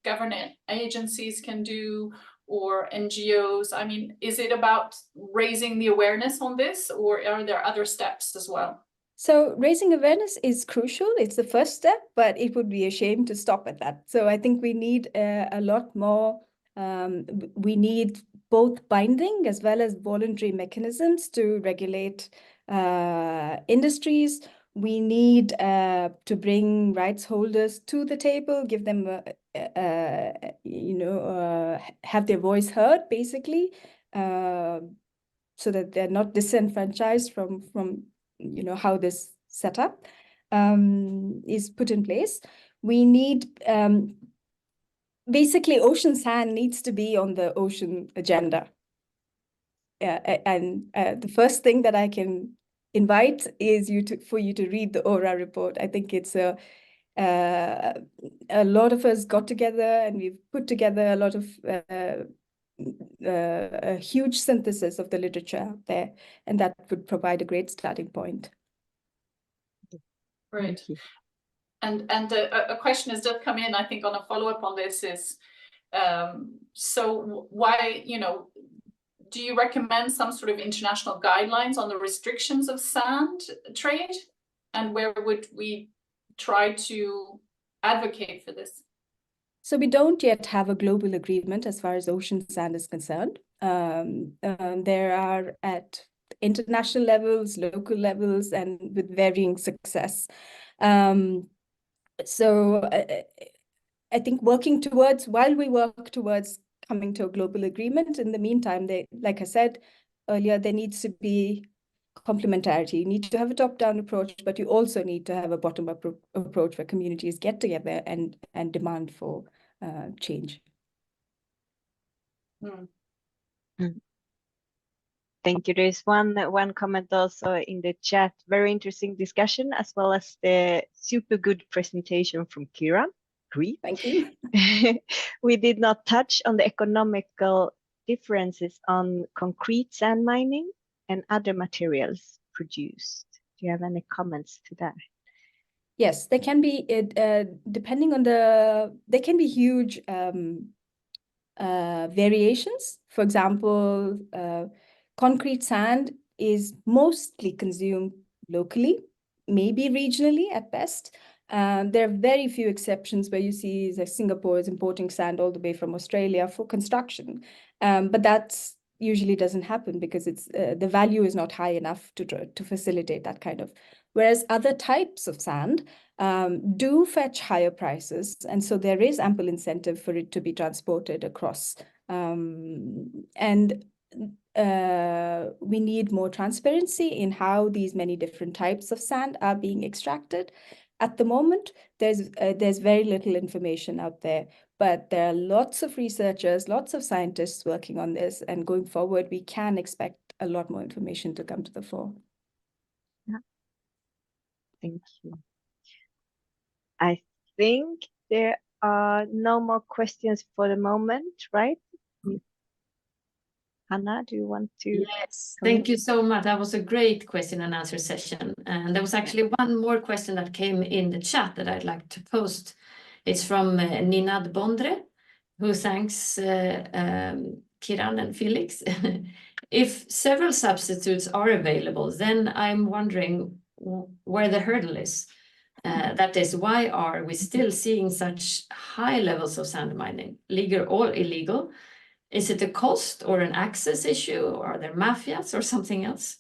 government agencies can do, or NGOs? I mean, is it about raising the awareness on this, or are there other steps as well? So raising awareness is crucial. It's the first step, but it would be a shame to stop at that. So I think we need a lot more. We need both binding as well as voluntary mechanisms to regulate industries. We need to bring rights holders to the table, give them, have their voice heard, basically, so that they're not disenfranchised from how this setup is put in place. We need, basically, ocean sand needs to be on the ocean agenda. the first thing that I can invite is for you to read the ORA report. I think it's a lot of us got together and we've put together a lot of a huge synthesis of the literature out there, and that would provide a great starting point. Right. And a question has just come in, I think, on a follow-up on this is, so why, do you recommend some sort of international guidelines on the restrictions of sand trade? And where would we try to advocate for this? So we don't yet have a global agreement as far as ocean sand is concerned. There are at international levels, local levels, and with varying success. So I think while we work towards coming to a global agreement, in the meantime, like I said earlier, there needs to be complementarity. You need to have a top-down approach, but you also need to have a bottom-up approach where communities get together and demand for change. Thank you. There's one comment also in the chat. Very interesting discussion, as well as the super good presentation from Kira. Agree. Thank you. We did not touch on the economical differences on concrete sand mining and other materials produced. Do you have any comments to that? Yes, there can be, depending on there can be huge variations. For example, concrete sand is mostly consumed locally, maybe regionally at best. There are very few exceptions where you see that Singapore is importing sand all the way from Australia for construction. But that usually doesn't happen because it's the value is not high enough to facilitate that kind of. Whereas other types of sand do fetch higher prices. And so there is ample incentive for it to be transported across. And we need more transparency in how these many different types of sand are being extracted. At the moment, there's very little information out there, but there are lots of researchers, lots of scientists working on this, and going forward, we can expect a lot more information to come to the fore. Yeah. Thank you. I think there are no more questions for the moment, right? Hannah, do you want to? Yes, thank you so much. That was a great question and answer session. And there was actually one more question that came in the chat that I'd like to post. It's from Ninad Bondre, who thanks Kiran and Felix. If several substitutes are available, then I'm wondering where the hurdle is. That is, why are we still seeing such high levels of sand mining, legal or illegal? Is it a cost or an access issue, or are there mafias or something else?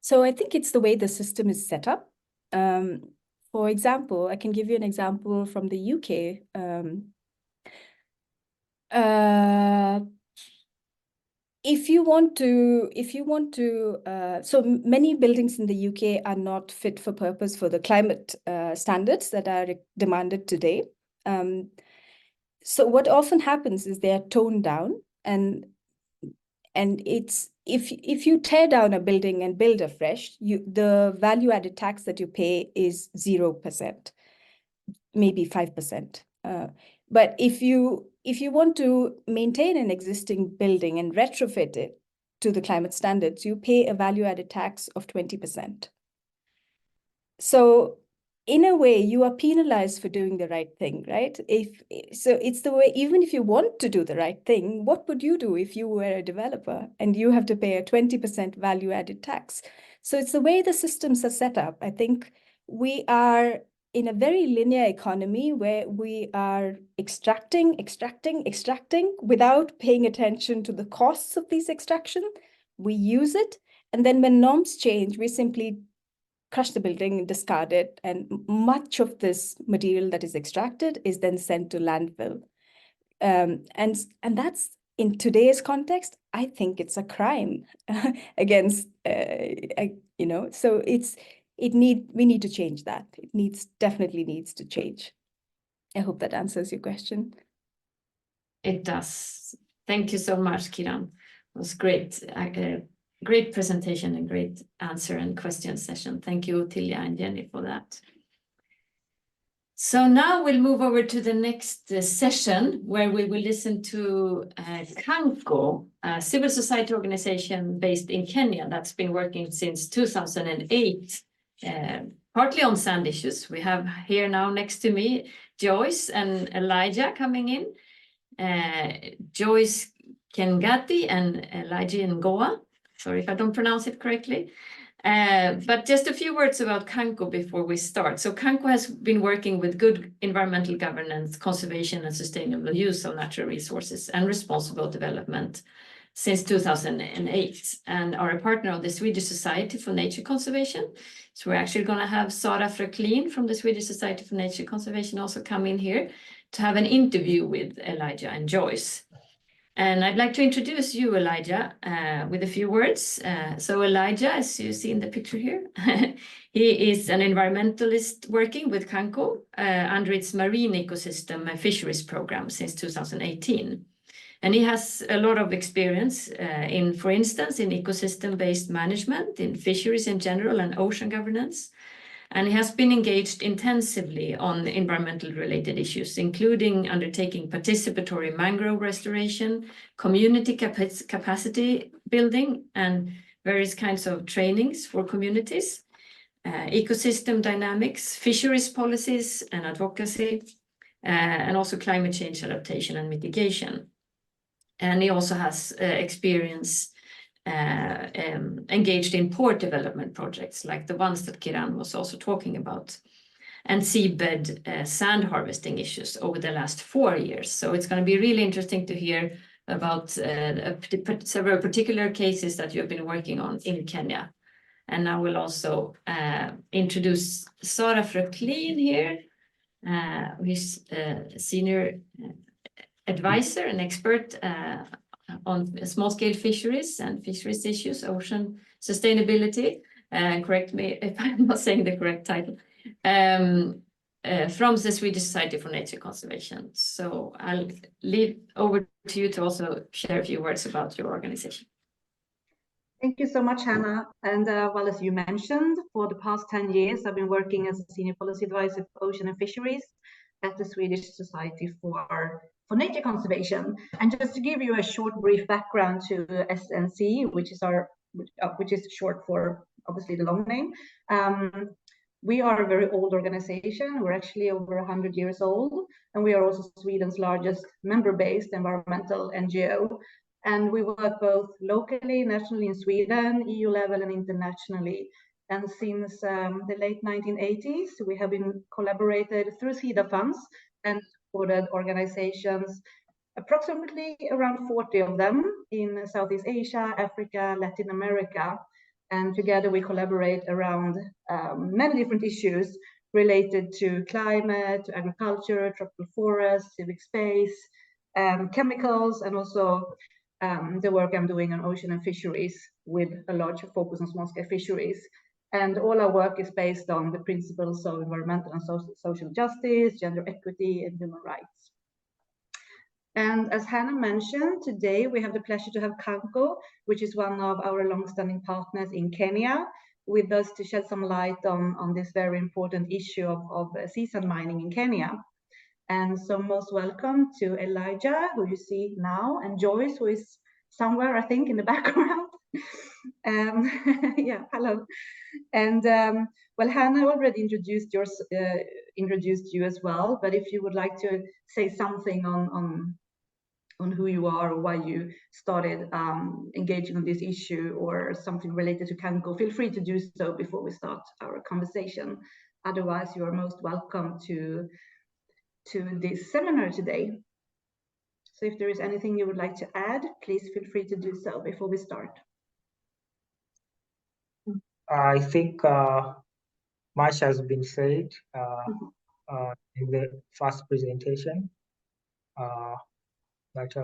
So I think it's the way the system is set up. For example, I can give you an example from the UK. If you want to, so many buildings in the UK are not fit for purpose for the climate standards that are demanded today. So what often happens is they are toned down, and it's if you tear down a building and build afresh, the value added tax that you pay is 0%, maybe 5%. But if you want to maintain an existing building and retrofit it to the climate standards, you pay a value added tax of 20%. So in a way, you are penalized for doing the right thing, right? So it's the way, even if you want to do the right thing, what would you do if you were a developer and you have to pay a 20% value added tax? So it's the way the systems are set up. I think we are in a very linear economy where we are extracting without paying attention to the costs of these extraction. We use it, and then when norms change, we simply crush the building and discard it. And much of this material that is extracted is then sent to landfill. And that's, in today's context, I think it's a crime against, so we need to change that. It definitely needs to change. I hope that answers your question. It does. Thank you so much, Kiran. was great. Great presentation and great answer and question session. Thank you, Tilja and Jenny, for that. So now we'll move over to the next session where we will listen to Kanko, a civil society organization based in Kenya that's been working since 2008, partly on sand issues. We have here now next to me Joyce and Elijah coming in. Joyce Kengati and Elijah Ngoa. Sorry if I don't pronounce it correctly. But just a few words about Kanko before we start. So Kanko has been working with good environmental governance, conservation and sustainable use of natural resources and responsible development since 2008 and are a partner of the Swedish Society for Nature Conservation. So we're actually going to have Sara Fröklin from the Swedish Society for Nature Conservation also come in here to have an interview with Elijah and Joyce. And I'd like to introduce you, Elijah, with a few words. So Elijah, as you see in the picture here, he is an environmentalist working with Kanko under its marine ecosystem and fisheries program since 2018. And he has a lot of experience in, for instance, in ecosystem-based management, in fisheries in general and ocean governance. And he has been engaged intensively on environmental related issues, including undertaking participatory mangrove restoration, community capacity building, and various kinds of trainings for communities, ecosystem dynamics, fisheries policies and advocacy, and also climate change adaptation and mitigation. And he also has experience engaged in port development projects like the ones that Kiran was also talking about, and seabed sand harvesting issues over the last 4 years. So it's going to be really interesting to hear about several particular cases that you've been working on in Kenya. And I will also introduce Sara Fröklin here, who's a senior advisor and expert on small-scale fisheries and fisheries issues, ocean sustainability. Correct me if I'm not saying the correct title. From the Swedish Society for Nature Conservation. So I'll leave over to you to also share a few words about your organization. Thank you so much, Hannah. And well, as you mentioned, for the past 10 years, I've been working as a senior policy advisor for ocean and fisheries at the Swedish Society for Nature Conservation. And just to give you a short brief background to SNC, which is short for obviously the long name. We are a very old organization. We're actually over 100 years old, and we are also Sweden's largest member-based environmental NGO. And we work both locally, nationally in Sweden, EU level and internationally. And since the late 1980s, we have been collaborated through SIDA funds and supported organizations, approximately around 40 of them in Southeast Asia, Africa, Latin America. And together we collaborate around many different issues related to climate, to agriculture, tropical forests, civic space, chemicals, and also the work I'm doing on ocean and fisheries with a large focus on small-scale fisheries. And all our work is based on the principles of environmental and social justice, gender equity, and human rights. And as Hannah mentioned, today we have the pleasure to have Kanko, which is one of our long-standing partners in Kenya, with us to shed some light on this very important issue of sea sand mining in Kenya. And so most welcome to Elijah, who you see now, and Joyce, who is somewhere, I think, in the background. Yeah, hello. And well, Hannah already introduced you as well, but if you would like to say something on who you are or why you started engaging on this issue or something related to Kanko, feel free to do so before we start our conversation. Otherwise, you are most welcome to this seminar today. So if there is anything you would like to add, please feel free to do so before we start. I think much has been said in the first presentation, but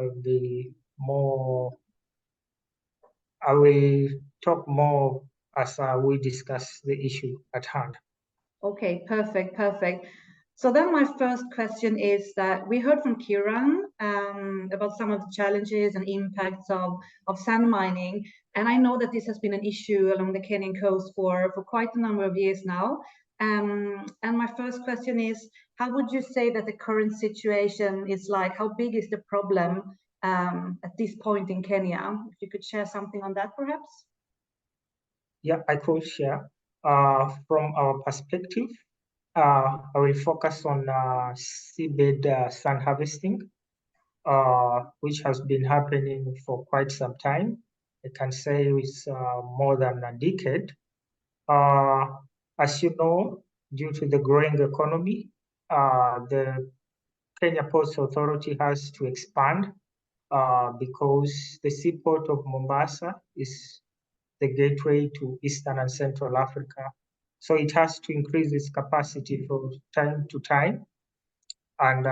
I will talk more as we discuss the issue at hand. Okay, perfect. So then my first question is that we heard from Kiran about some of the challenges and impacts of sand mining. And I know that this has been an issue along the Kenyan coast for quite a number of years now. And my first question is, how would you say that the current situation is like? How big is the problem at this point in Kenya? If you could share something on that, perhaps? Yeah, I could share. From our perspective, I will focus on seabed sand harvesting, which has been happening for quite some time. I can say it's more than a decade. As you know, due to the growing economy, the Kenya Ports Authority has to expand because the seaport of Mombasa is the gateway to Eastern and Central Africa. So it has to increase its capacity from time to time. And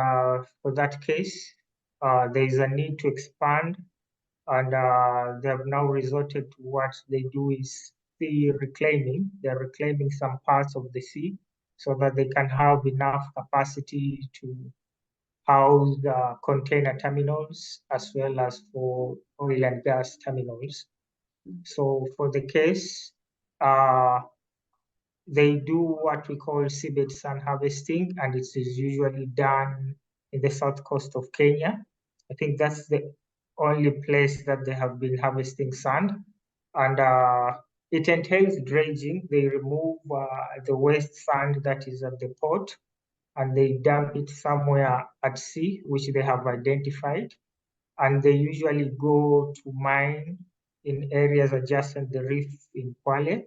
for that case, there is a need to expand. And they have now resorted to what they do is sea reclaiming. They're reclaiming some parts of the sea so that they can have enough capacity to house container terminals as well as for oil and gas terminals. So for the case, they do what we call seabed sand harvesting, and it is usually done in the south coast of Kenya. I think that's the only place that they have been harvesting sand. And it entails dredging. They remove the waste sand that is at the port, and they dump it somewhere at sea, which they have identified. And they usually go to mine in areas adjacent the reef in Kwale.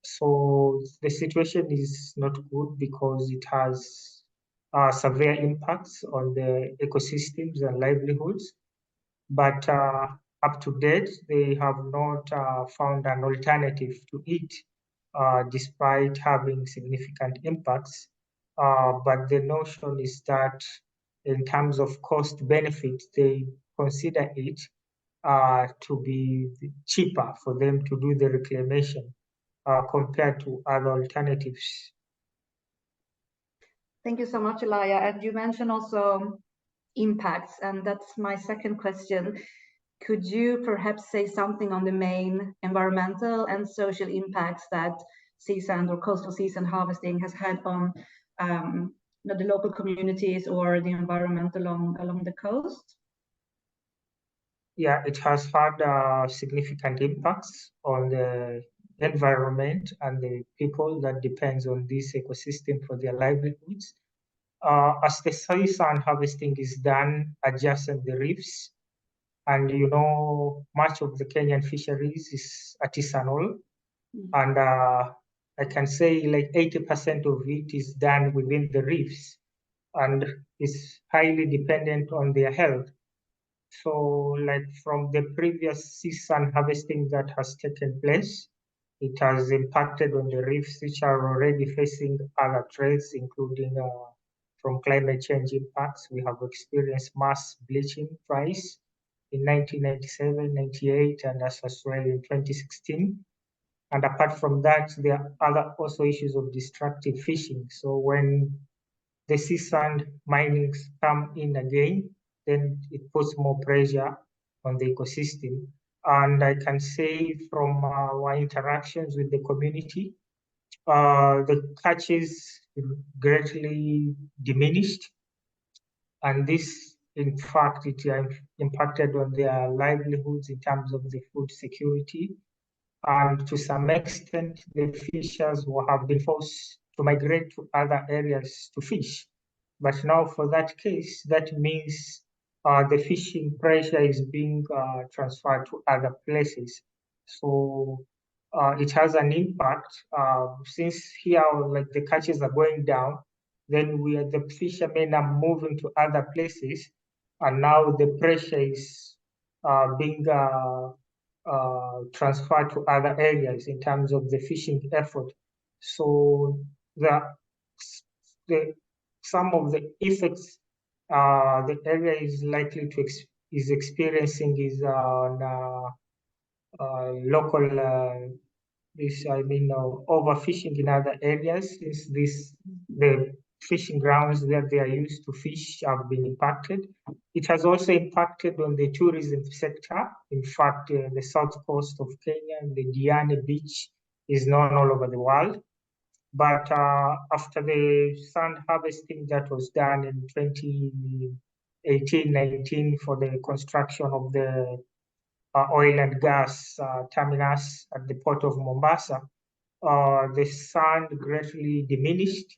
So the situation is not good because it has severe impacts on the ecosystems and livelihoods. But up to date, they have not found an alternative to it, despite having significant impacts. But the notion is that in terms of cost benefit, they consider it to be cheaper for them to do the reclamation compared to other alternatives. Thank you so much, Elia. And you mentioned also impacts, and that's my second question. Could you perhaps say something on the main environmental and social impacts that sea sand or coastal sea sand harvesting has had on the local communities or the environment along the coast? Yeah, it has had significant impacts on the environment and the people that depends on this ecosystem for their livelihoods. As the sea sand harvesting is done adjacent the reefs, and you know, much of the Kenyan fisheries is artisanal, and I can say like 80% of it is done within the reefs, and is highly dependent on their health. So, like from the previous sea sand harvesting that has taken place, it has impacted on the reefs, which are already facing other threats, including from climate change impacts. We have experienced mass bleaching twice in 1997, 98, and as well in 2016. And apart from that, there are other also issues of destructive fishing. So when the sea sand minings come in again, then it puts more pressure on the ecosystem. And I can say from our interactions with the community, the catches greatly diminished. And this, in fact, it impacted on their livelihoods in terms of the food security. And to some extent, the fishers will have been forced to migrate to other areas to fish. But now for that case, that means the fishing pressure is being transferred to other places. So it has an impact. Since here, like the catches are going down, then the fishermen are moving to other places, and now the pressure is being transferred to other areas in terms of the fishing effort. So some of the effects the area is likely to is experiencing is on local overfishing in other areas, since the fishing grounds that they are used to fish have been impacted. It has also impacted on the tourism sector. In fact, the south coast of Kenya, the Diani beach, is known all over the world. But after the sand harvesting that was done in 2018-19 for the construction of the oil and gas terminus at the port of Mombasa, the sand greatly diminished.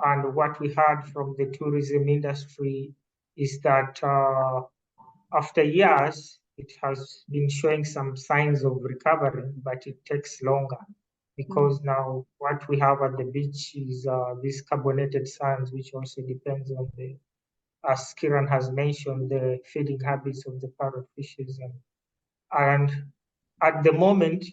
And what we heard from the tourism industry is that after years, it has been showing some signs of recovery, but it takes longer because now what we have at the beach is these carbonated sands, which also depends on the, as Kiran has mentioned, the feeding habits of the parrotfishes. And at the moment,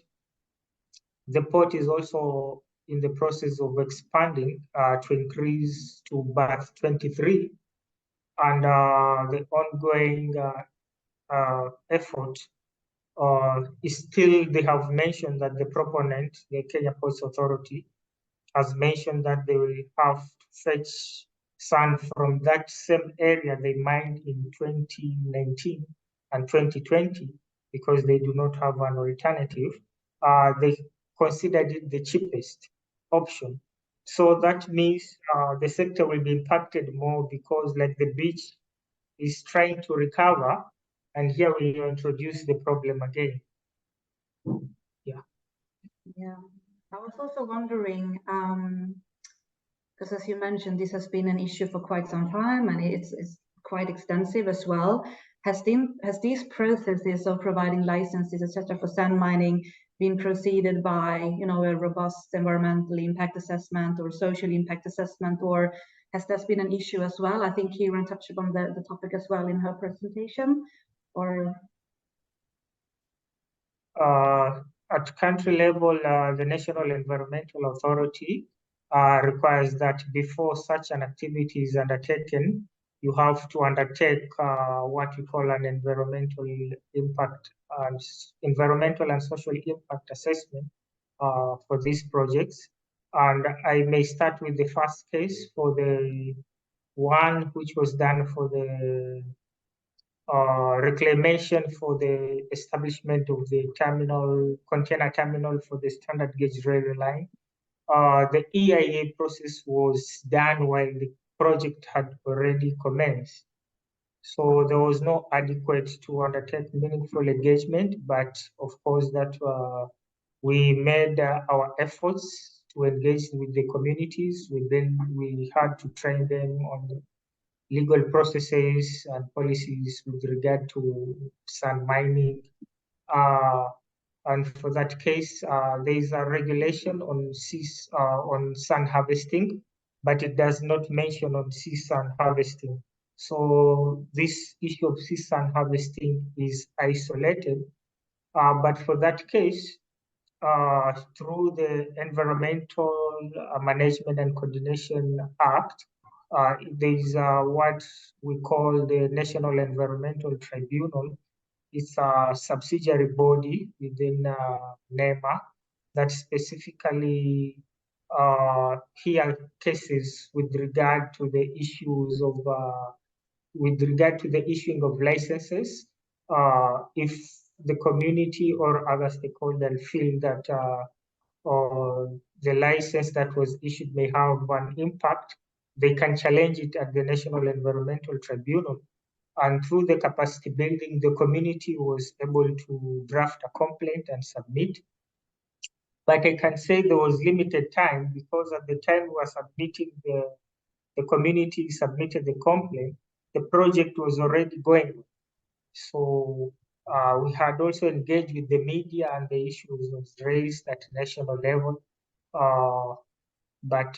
the port is also in the process of expanding to increase to berth 23. And the ongoing effort is still, they have mentioned that the proponent, the Kenya Ports Authority, has mentioned that they will have to fetch sand from that same area they mined in 2019 and 2020 because they do not have an alternative. They considered it the cheapest option. So that means the sector will be impacted more because like the beach is trying to recover, and here we introduce the problem again. Yeah. Yeah. I was also wondering, because as you mentioned, this has been an issue for quite some time, and it's quite extensive as well. Has these processes of providing licenses, etc., for sand mining been preceded by, a robust environmental impact assessment or social impact assessment, or has that been an issue as well? I think Kiran touched upon the topic as well in her presentation, or? At country level, the National Environmental Authority requires that before such an activity is undertaken, you have to undertake what we call an environmental and social impact assessment for these projects. And I may start with the first case for the one which was done for the reclamation for the establishment of the container terminal for the standard gauge railway line. The EIA process was done while the project had already commenced. So there was no adequate to undertake meaningful engagement, but of course that we made our efforts to engage with the communities. We had to train them on the legal processes and policies with regard to sand mining. And for that case, there is a regulation on sand harvesting, but it does not mention on sea sand harvesting. So this issue of sea sand harvesting is isolated. But for that case, through the Environmental Management and Coordination Act, there is what we call the National Environmental Tribunal. It's a subsidiary body within NEMA that specifically hear cases with regard to the issues of with regard to the issuing of licenses. If the community or other stakeholders feel that the license that was issued may have an impact, they can challenge it at the National Environmental Tribunal. And through the capacity building, the community was able to draft a complaint and submit. But I can say there was limited time because at the time we were submitting the community submitted the complaint, the project was already going. So we had also engaged with the media and the issues was raised at national level. But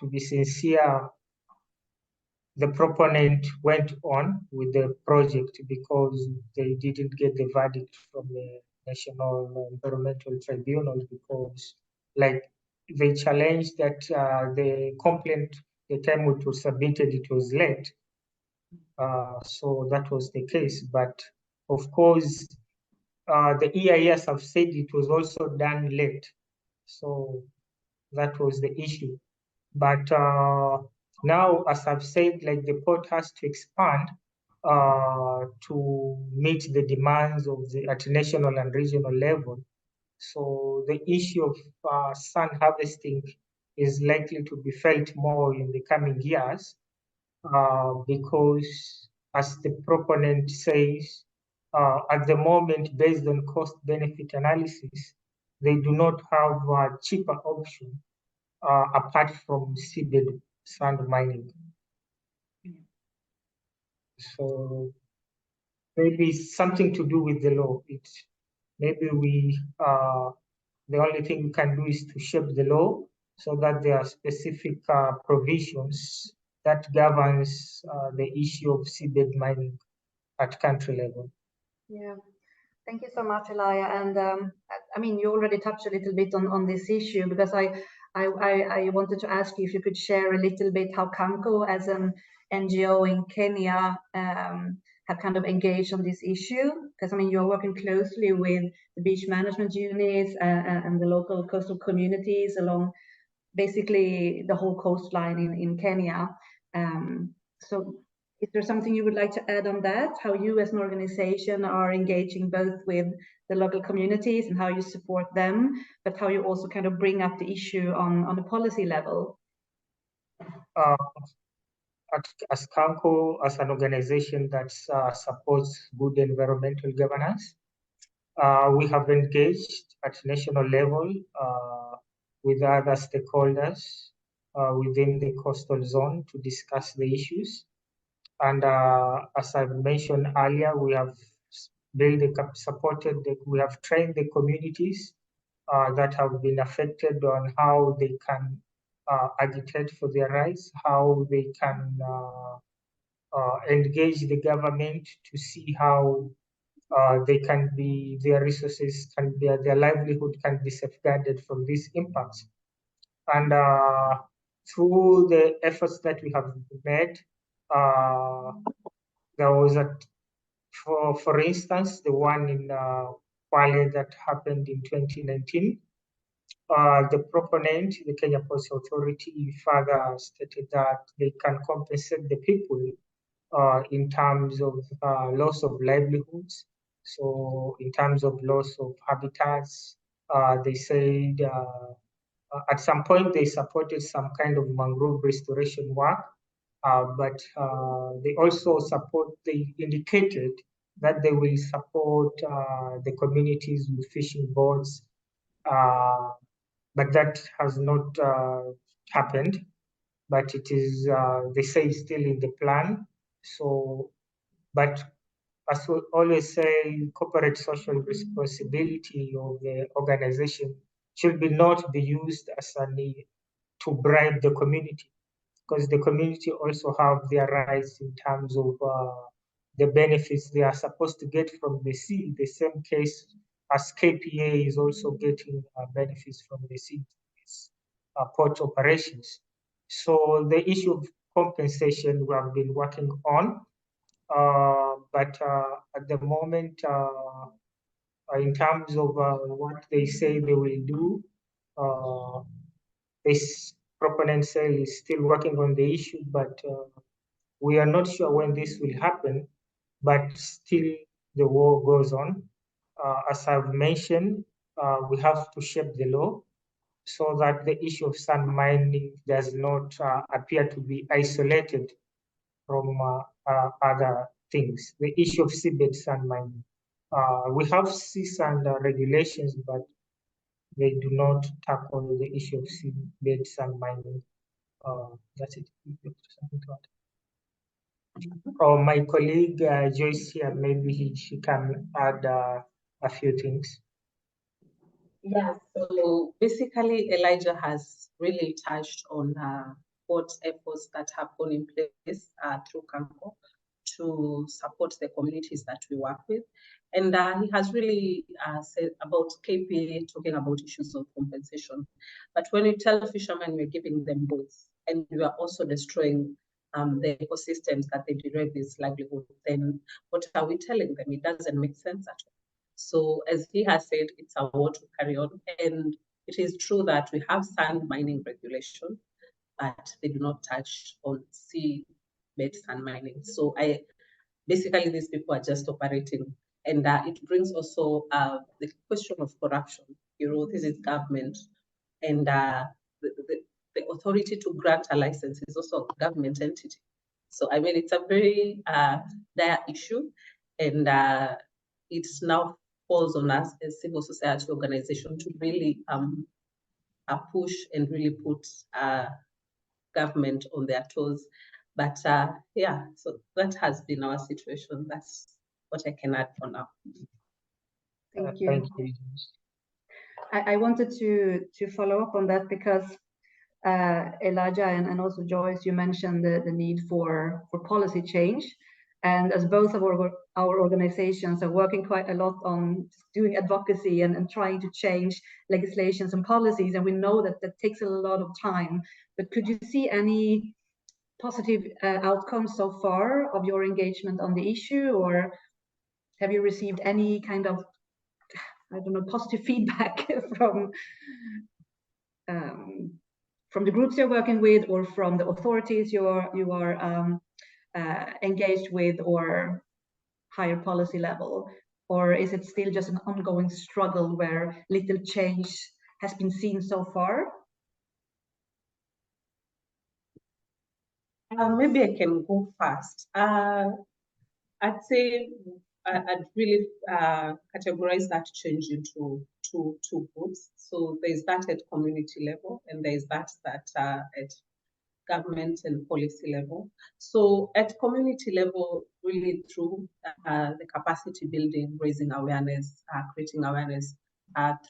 to be sincere, the proponent went on with the project because they didn't get the verdict from the National Environmental Tribunal because, like, they challenged that the complaint, the time it was submitted, it was late. So that was the case. But of course, the EIS have said it was also done late. So That was the issue. But now, as I've said, like the port has to expand to meet the demands of at national and regional level. So the issue of sand harvesting is likely to be felt more in the coming years because, as the proponent says, at the moment, based on cost-benefit analysis, they do not have a cheaper option apart from seabed sand mining. So maybe something to do with the law. Maybe the only thing we can do is to shape the law so that there are specific provisions that governs the issue of seabed mining at country level. Yeah, thank you so much, Elia. And I mean, you already touched a little bit on this issue, because I wanted to ask you if you could share a little bit how Kanko, as an NGO in Kenya, have kind of engaged on this issue. Because I mean, you're working closely with the beach management units and the local coastal communities along basically the whole coastline in Kenya. So is there something you would like to add on that? How you as an organization are engaging both with the local communities and how you support them, but how you also kind of bring up the issue on a policy level? As Kanko, as an organization that supports good environmental governance, we have engaged at national level with other stakeholders within the coastal zone to discuss the issues. And as I've mentioned earlier, we have we have trained the communities that have been affected on how they can agitate for their rights, how they can engage the government to see how their resources their livelihood can be safeguarded from these impacts. And through the efforts that we have made, there was for instance, the one in Kwale that happened in 2019. The proponent, the Kenya Ports Authority, further stated that they can compensate the people in terms of loss of livelihoods. So in terms of loss of habitats, they said at some point they supported some kind of mangrove restoration work, but they also indicated that they will support the communities with fishing boats, but that has not happened. But it is, they say, still in the plan. So, but as we always say, corporate social responsibility of the organization should not be used as a need to bribe the community, because the community also have their rights in terms of the benefits they are supposed to get from the sea. The same case as KPA is also getting benefits from the sea, port operations. So the issue of compensation we have been working on, but at the moment, in terms of what they say they will do, this proponent cell is still working on the issue, but we are not sure when this will happen, but still the war goes on. As I've mentioned, we have to shape the law so that the issue of sand mining does not appear to be isolated from other things. The issue of seabed sand mining. We have sea sand regulations, but they do not tackle the issue of seabed sand mining. That's it. My colleague Joyce here, maybe she can add a few things. Yeah, so basically Elijah has really touched on what efforts that have gone in place through Kanko to support the communities that we work with. And he has really said about KPA, talking about issues of compensation. But when you tell fishermen we're giving them both, and we are also destroying the ecosystems that they derive this livelihood, then what are we telling them? It doesn't make sense at all. So as he has said, it's a war to carry on. And it is true that we have sand mining regulation, but they do not touch on seabed sand mining. So basically these people are just operating, and it brings also the question of corruption. This is government, and the authority to grant a license is also a government entity. So I mean, it's a very dire issue, and it now falls on us as civil society organization to really push and really put government on their toes. But yeah, so that has been our situation. That's what I can add for now. Thank you. Thank you. I wanted to follow up on that because Elijah and also Joyce, you mentioned the need for policy change. And as both of our organizations are working quite a lot on doing advocacy and trying to change legislations and policies, and we know that that takes a lot of time. But could you see any positive outcomes so far of your engagement on the issue, or have you received any kind of, I don't know, positive feedback from the groups you're working with, or from the authorities you are engaged with, or higher policy level? Or is it still just an ongoing struggle where little change has been seen so far? Maybe I can go first. I'd say I'd really categorize that change into two groups. So there's that at community level, and there's that at government and policy level. So at community level, really through the capacity building, raising awareness, creating awareness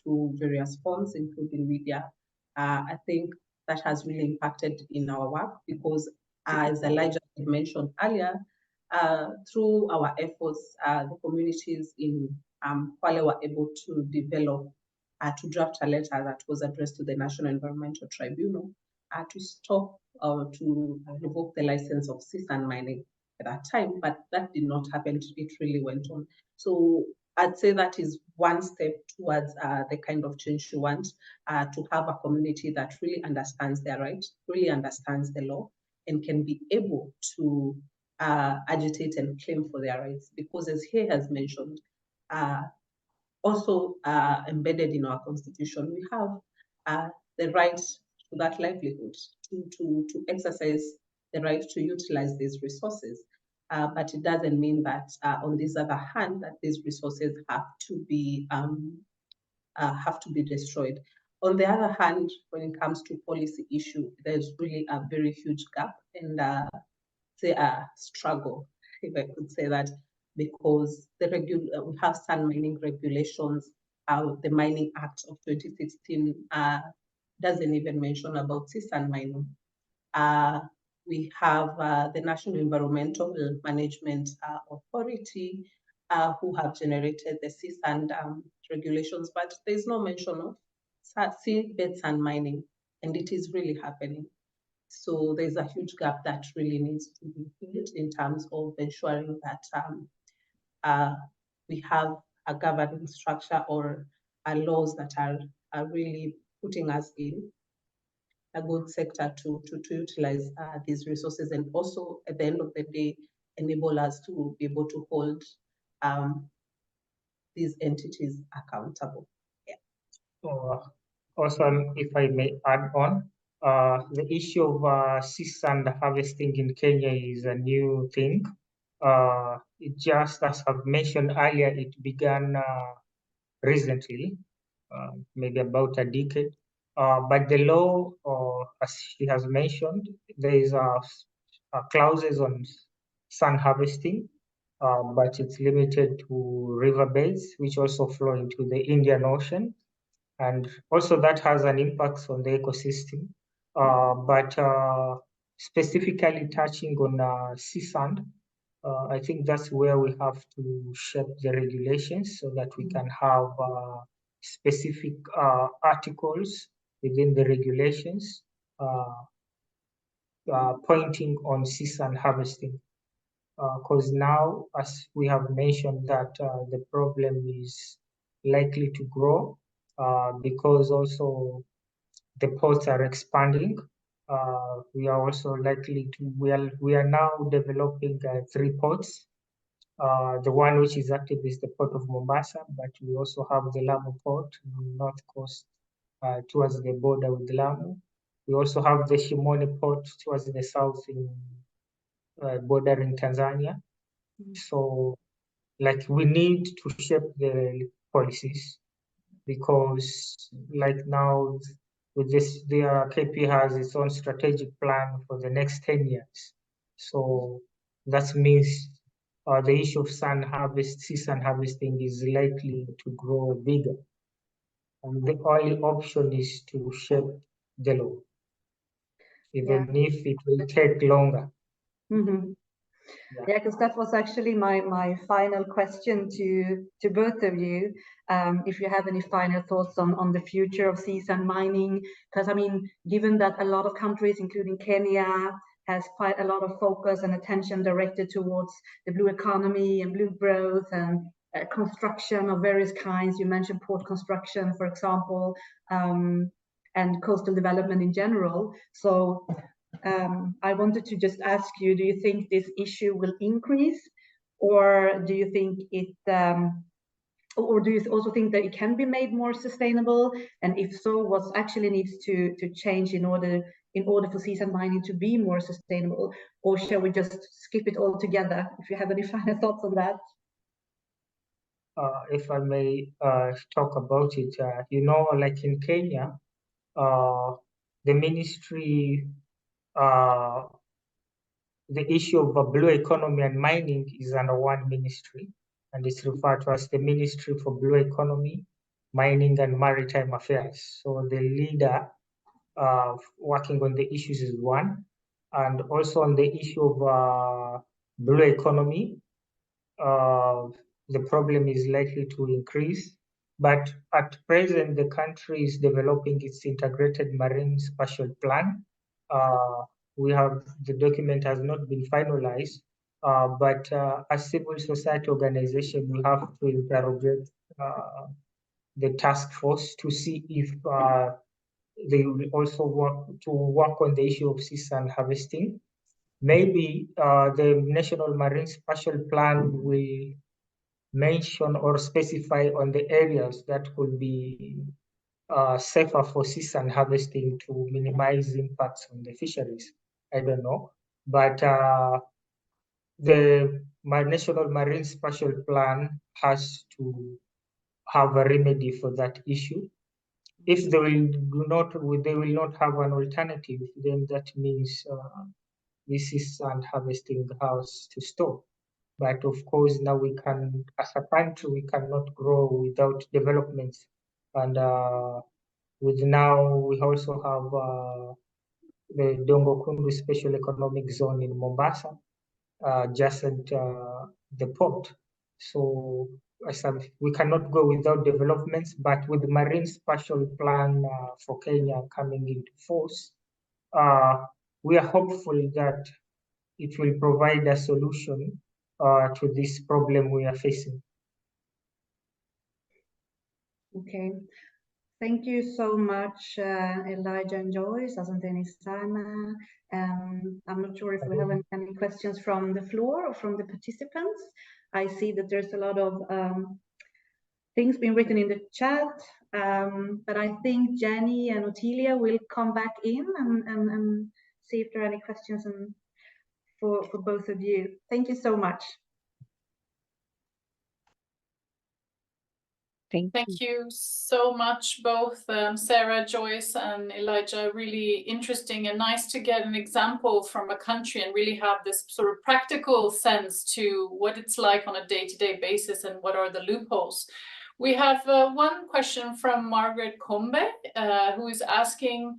through various forms, including media, I think that has really impacted in our work because, as Elijah mentioned earlier, through our efforts, the communities in Kwale were able to develop, to draft a letter that was addressed to the National Environmental Tribunal to stop or to revoke the license of sea sand mining at that time, but that did not happen. It really went on. So I'd say that is one step towards the kind of change you want, to have a community that really understands their rights, really understands the law, and can be able to agitate and claim for their rights. Because as he has mentioned, also embedded in our constitution, we have the right to that livelihood, to exercise the right to utilize these resources. But it doesn't mean that, on this other hand, that these resources have to be destroyed. On the other hand, when it comes to policy issue, there's really a very huge gap and say a struggle, if I could say that, because we have sand mining regulations. The Mining Act of 2016 doesn't even mention about sea sand mining. We have the National Environmental Management Authority who have generated the sea sand regulations, but there's no mention of seabed sand mining, and it is really happening. So there's a huge gap that really needs to be filled in terms of ensuring that we have a governing structure or laws that are really putting us in a good sector to utilize these resources, and also at the end of the day enable us to be able to hold these entities accountable. Yeah. Also, if I may add on, the issue of sea sand harvesting in Kenya is a new thing. It just, as I've mentioned earlier, it began recently, maybe about a decade. But the law, as she has mentioned, there is clauses on sand harvesting, but it's limited to riverbeds, which also flow into the Indian Ocean. And also that has an impact on the ecosystem. But specifically touching on sea sand, I think that's where we have to shape the regulations so that we can have specific articles within the regulations pointing on sea sand harvesting. Because now, as we have mentioned, that the problem is likely to grow because also the ports are expanding. We are also likely to, we are now developing 3 ports. The one which is active is the port of Mombasa, but we also have the Lamu port, north coast, towards the border with Lamu. We also have the Shimoni port towards the south in bordering Tanzania. So, like, we need to shape the policies, because like now with this, the KP has its own strategic plan for the next 10 years. So that means the issue of season harvesting is likely to grow bigger. And the only option is to shape the law, even if it will take longer. Yeah, because that was actually my final question to both of you. If you have any final thoughts on the future of seasand mining, because I mean, given that a lot of countries, including Kenya, has quite a lot of focus and attention directed towards the blue economy and blue growth and construction of various kinds. You mentioned port construction, for example, and coastal development in general. So I wanted to just ask you, do you think this issue will increase, or do you think it, or do you also think that it can be made more sustainable? And if so, what actually needs to change in order for seasand mining to be more sustainable? Or shall we just skip it all together? If you have any final thoughts on that. If I may talk about it, you know, like in Kenya, the ministry, the issue of blue economy and mining is under one ministry, and it's referred to as the Ministry for Blue Economy, Mining and Maritime Affairs. So the leader working on the issues is one, and also on the issue of blue economy, the problem is likely to increase. But at present, the country is developing its integrated marine spatial plan. We have, the document has not been finalized, but as civil society organization, we have to interrogate the task force to see if they will also work on the issue of seasand harvesting. Maybe the National Marine Spatial Plan will mention or specify on the areas that could be safer for seasand harvesting to minimize impacts on the fisheries. I don't know, but the National Marine Spatial Plan has to have a remedy for that issue. If they will not have an alternative, then that means this is sand harvesting house to stop. But of course, now we can, as a country, we cannot grow without developments. And with now, we also have the Dongo Kundu Special Economic Zone in Mombasa, adjacent the port. So we cannot go without developments, but with the Marine Spatial Plan for Kenya coming into force, we are hopeful that it will provide a solution to this problem we are facing. Okay. Thank you so much, Elijah and Joyce, Asanteni Sana. I'm not sure if we have any questions from the floor or from the participants. I see that there's a lot of things being written in the chat, but I think Jenny and Ottilia will come back in and see if there are any questions for both of you. Thank you so much. Thank you so much, both Sarah, Joyce, and Elijah. Really interesting and nice to get an example from a country and really have this sort of practical sense to what it's like on a day-to-day basis and what are the loopholes. We have one question from Margaret Combe, who is asking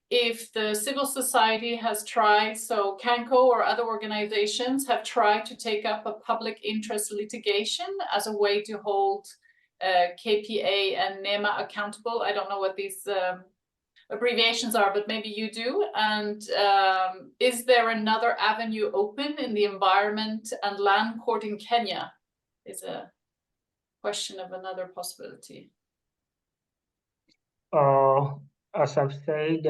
if the civil society has tried, so CANCO or other organizations have tried to take up a public interest litigation as a way to hold KPA and NEMA accountable. I don't know what these abbreviations are, but maybe you do. And is there another avenue open in the Environment and Land Court in Kenya? Is a question of another possibility. As I've said,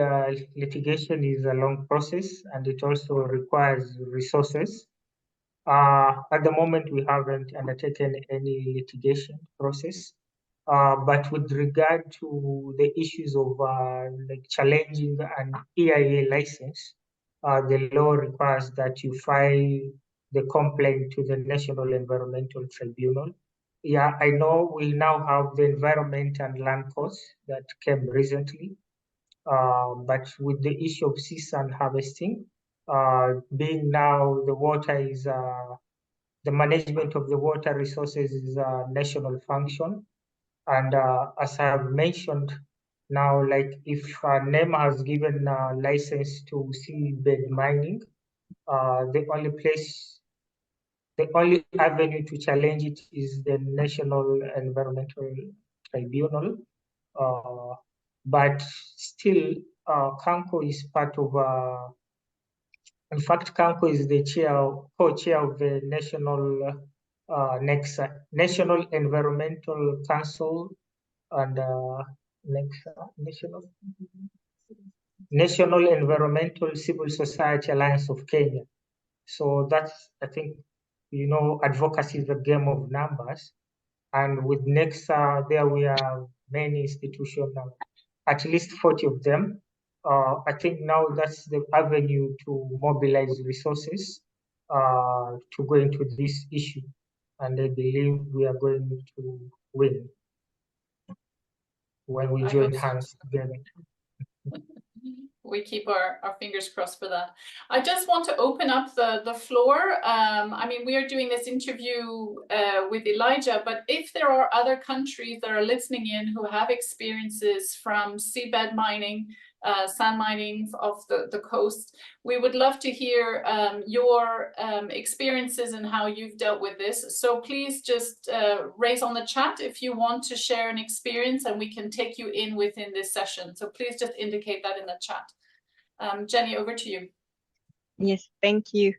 litigation is a long process and it also requires resources. At the moment, we haven't undertaken any litigation process. But with regard to the issues of like challenging an EIA license, the law requires that you file the complaint to the National Environmental Tribunal. Yeah, I know we now have the Environment and Land Courts that came recently, but with the issue of sea sand harvesting, being now the water is the management of the water resources is a national function. And as I have mentioned now, like if NEMA has given a license to seabed mining, the only avenue to challenge it is the National Environmental Tribunal. But still, Kanko is part of in fact, Kanko is the co-chair of the National National Environmental Council and National Environmental Civil Society Alliance of Kenya. So that's, I think, you know, advocacy is a game of numbers. And with NEXA, there we have many institutions, at least 40 of them. I think now that's the avenue to mobilize resources to go into this issue. And I believe we are going to win when we join hands together. We keep our fingers crossed for that. I just want to open up the floor. I mean, we are doing this interview with Elijah, but if there are other countries that are listening in who have experiences from seabed mining, sand mining off the coast, we would love to hear your experiences and how you've dealt with this. So please just raise on the chat if you want to share an experience and we can take you in within this session. So please just indicate that in the chat. Jenny, over to you. Yes, thank you.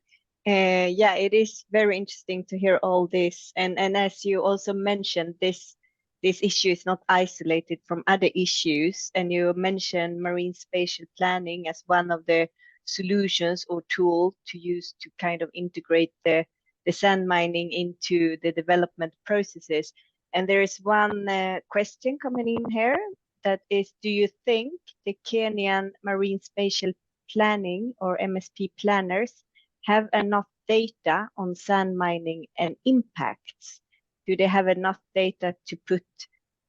Yeah, it is very interesting to hear all this. And as you also mentioned, this issue is not isolated from other issues. And you mentioned marine spatial planning as one of the solutions or tool to use to kind of integrate the sand mining into the development processes. And there is one question coming in here that is, do you think the Kenyan Marine Spatial Planning or MSP planners have enough data on sand mining and impacts? Do they have enough data to put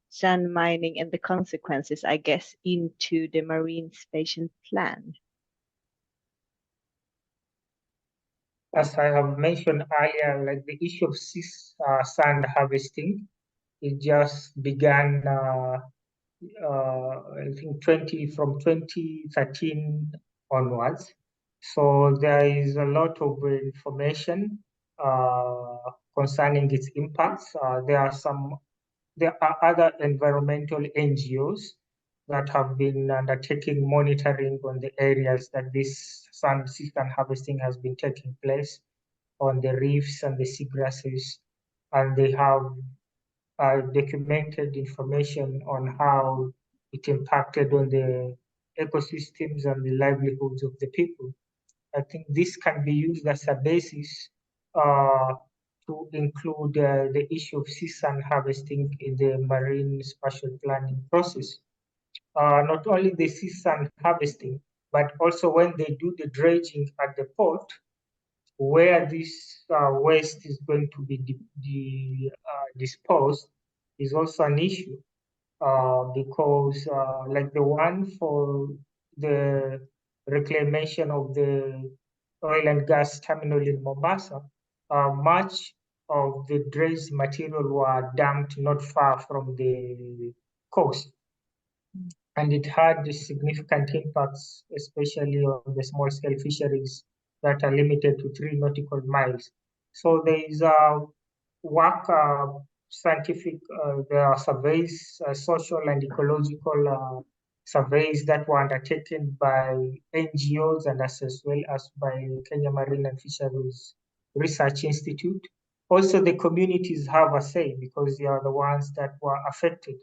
sand mining and the consequences, I guess, into the marine spatial plan? As I have mentioned earlier, like the issue of sand harvesting, it just began, I think from 2013 onwards. So there is a lot of information concerning its impacts. There are other environmental NGOs that have been undertaking monitoring on the areas that this sea sand harvesting has been taking place on the reefs and the seagrasses, and they have documented information on how it impacted on the ecosystems and the livelihoods of the people. I think this can be used as a basis to include the issue of sea sand harvesting in the marine spatial planning process. Not only the sea sand harvesting, but also when they do the dredging at the port, where this waste is going to be disposed is also an issue because like the one for the reclamation of the oil and gas terminal in Mombasa, much of the dredged material were dumped not far from the coast. And it had significant impacts, especially on the small-scale fisheries that are limited to 3 nautical miles. So there is a work, scientific, there are surveys, social and ecological surveys that were undertaken by NGOs and as well as by Kenya Marine and Fisheries Research Institute. Also, the communities have a say because they are the ones that were affected.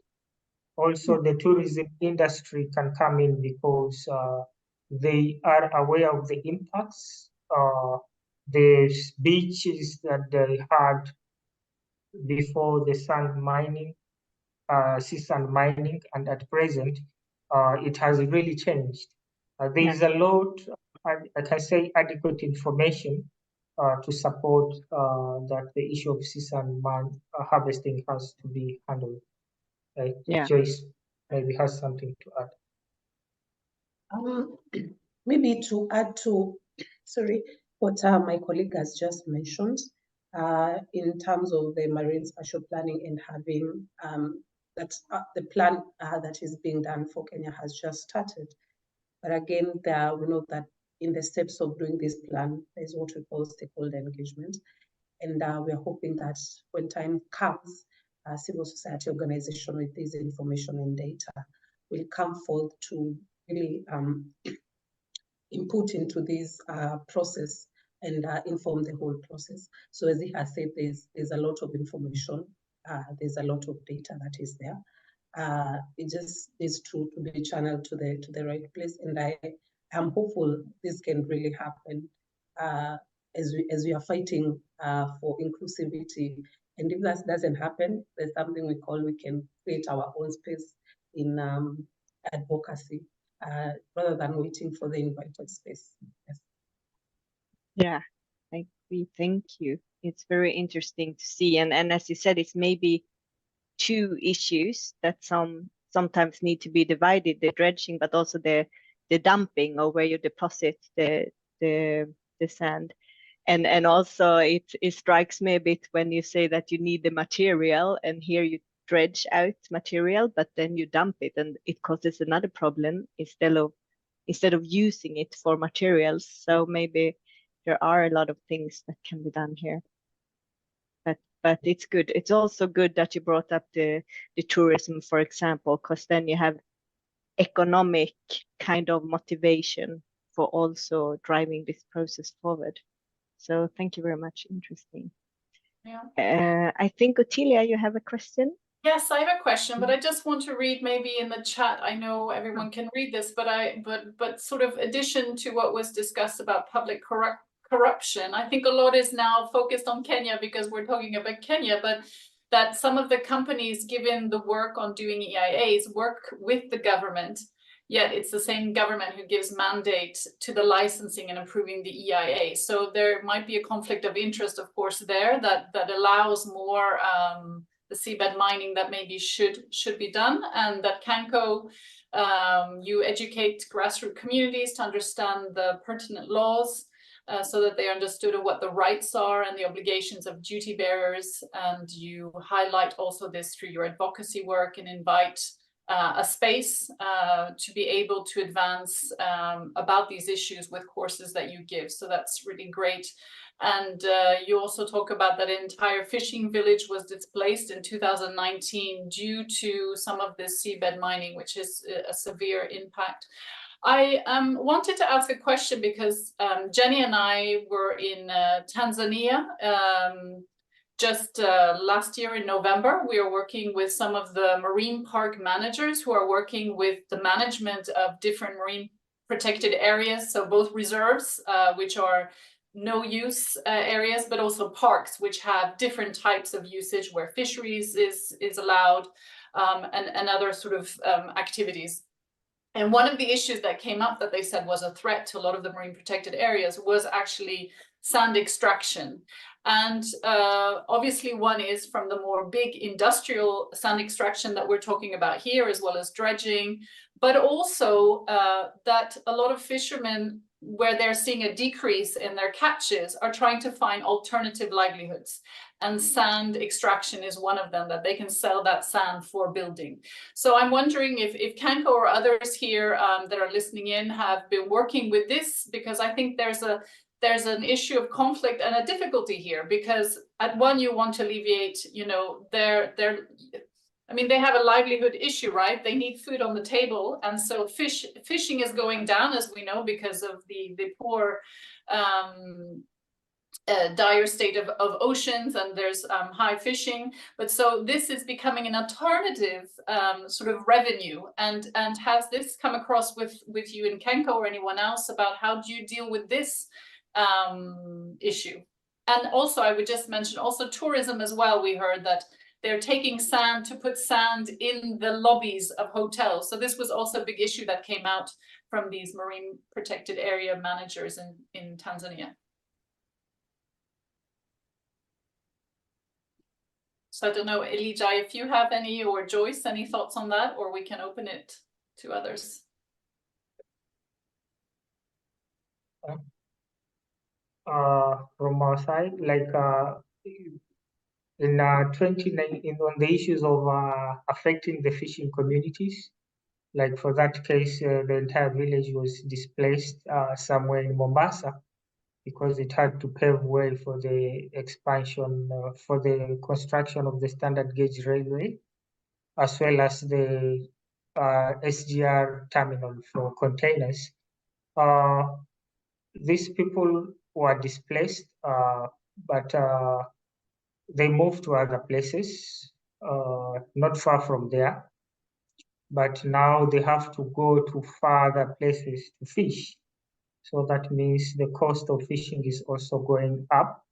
Also, the tourism industry can come in because they are aware of the impacts. The beaches that they had before the sand mining, sea sand mining, and at present, it has really changed. There is a lot, I can say, adequate information to support that the issue of sea sand harvesting has to be handled. Yeah. Joyce maybe has something to add. Maybe to add to, what my colleague has just mentioned, in terms of the marine spatial planning and having the plan that is being done for Kenya has just started. But again, we know that in the steps of doing this plan, there's what we call stakeholder engagement. And we are hoping that when time comes, civil society organization with this information and data will come forth to really input into this process and inform the whole process. So as he has said, there's a lot of information, there's a lot of data that is there. It just needs to be channeled to the right place, and I am hopeful this can really happen as we are fighting for inclusivity. And if that doesn't happen, there's something we can create our own space in advocacy rather than waiting for the invited space. Yes. Yeah, we thank you. It's very interesting to see, and as you said, it's maybe two issues that sometimes need to be divided: the dredging, but also the dumping, or where you deposit the sand. And also it strikes me a bit when you say that you need the material, and here you dredge out material, but then you dump it, and it causes another problem instead of using it for materials. So maybe there are a lot of things that can be done here. But it's good. It's also good that you brought up the tourism, for example, because then you have economic kind of motivation for also driving this process forward. So thank you very much. Interesting. Yeah. I think, Ottilia, you have a question? Yes, I have a question, but I just want to read maybe in the chat. I know everyone can read this, but sort of addition to what was discussed about public corruption. I think a lot is now focused on Kenya because we're talking about Kenya, but that some of the companies given the work on doing EIAs work with the government, yet it's the same government who gives mandate to the licensing and approving the EIA. So there might be a conflict of interest, of course, there that allows more the seabed mining that maybe should be done, and that CANCO, you educate grassroots communities to understand the pertinent laws so that they understood what the rights are and the obligations of duty bearers, and you highlight also this through your advocacy work and invite a space to be able to advance about these issues with courses that you give. So that's really great. And you also talk about that entire fishing village was displaced in 2019 due to some of this seabed mining, which is a severe impact. I wanted to ask a question because Jenny and I were in Tanzania just last year in November. We are working with some of the marine park managers who are working with the management of different marine protected areas. So both reserves, which are no use areas, but also parks, which have different types of usage where fisheries is allowed and other sort of activities. And one of the issues that came up that they said was a threat to a lot of the marine protected areas was actually sand extraction. And obviously one is from the more big industrial sand extraction that we're talking about here, as well as dredging, but also that a lot of fishermen, where they're seeing a decrease in their catches, are trying to find alternative livelihoods. And sand extraction is one of them, that they can sell that sand for building. So I'm wondering if CANCO or others here that are listening in have been working with this, because I think there's an issue of conflict and a difficulty here, because at one, you want to alleviate, you know, I mean, they have a livelihood issue, right? They need food on the table. And so fishing is going down, as we know, because of the poor dire state of oceans, and there's high fishing. But so this is becoming an alternative sort of revenue. And has this come across with you in Kenco or anyone else about how do you deal with this issue? And also, I would just mention also tourism as well. We heard that they're taking sand to put sand in the lobbies of hotels. So this was also a big issue that came out from these marine protected area managers in Tanzania. So I don't know, Elijah, if you have any, or Joyce, any thoughts on that, or we can open it to others. From our side, like in 2019, on the issues of affecting the fishing communities, like for that case, the entire village was displaced somewhere in Mombasa because it had to pave way for the expansion, for the construction of the standard gauge railway, as well as the SGR terminal for containers. These people were displaced, but they moved to other places, not far from there. But now they have to go to further places to fish. So that means the cost of fishing is also going up,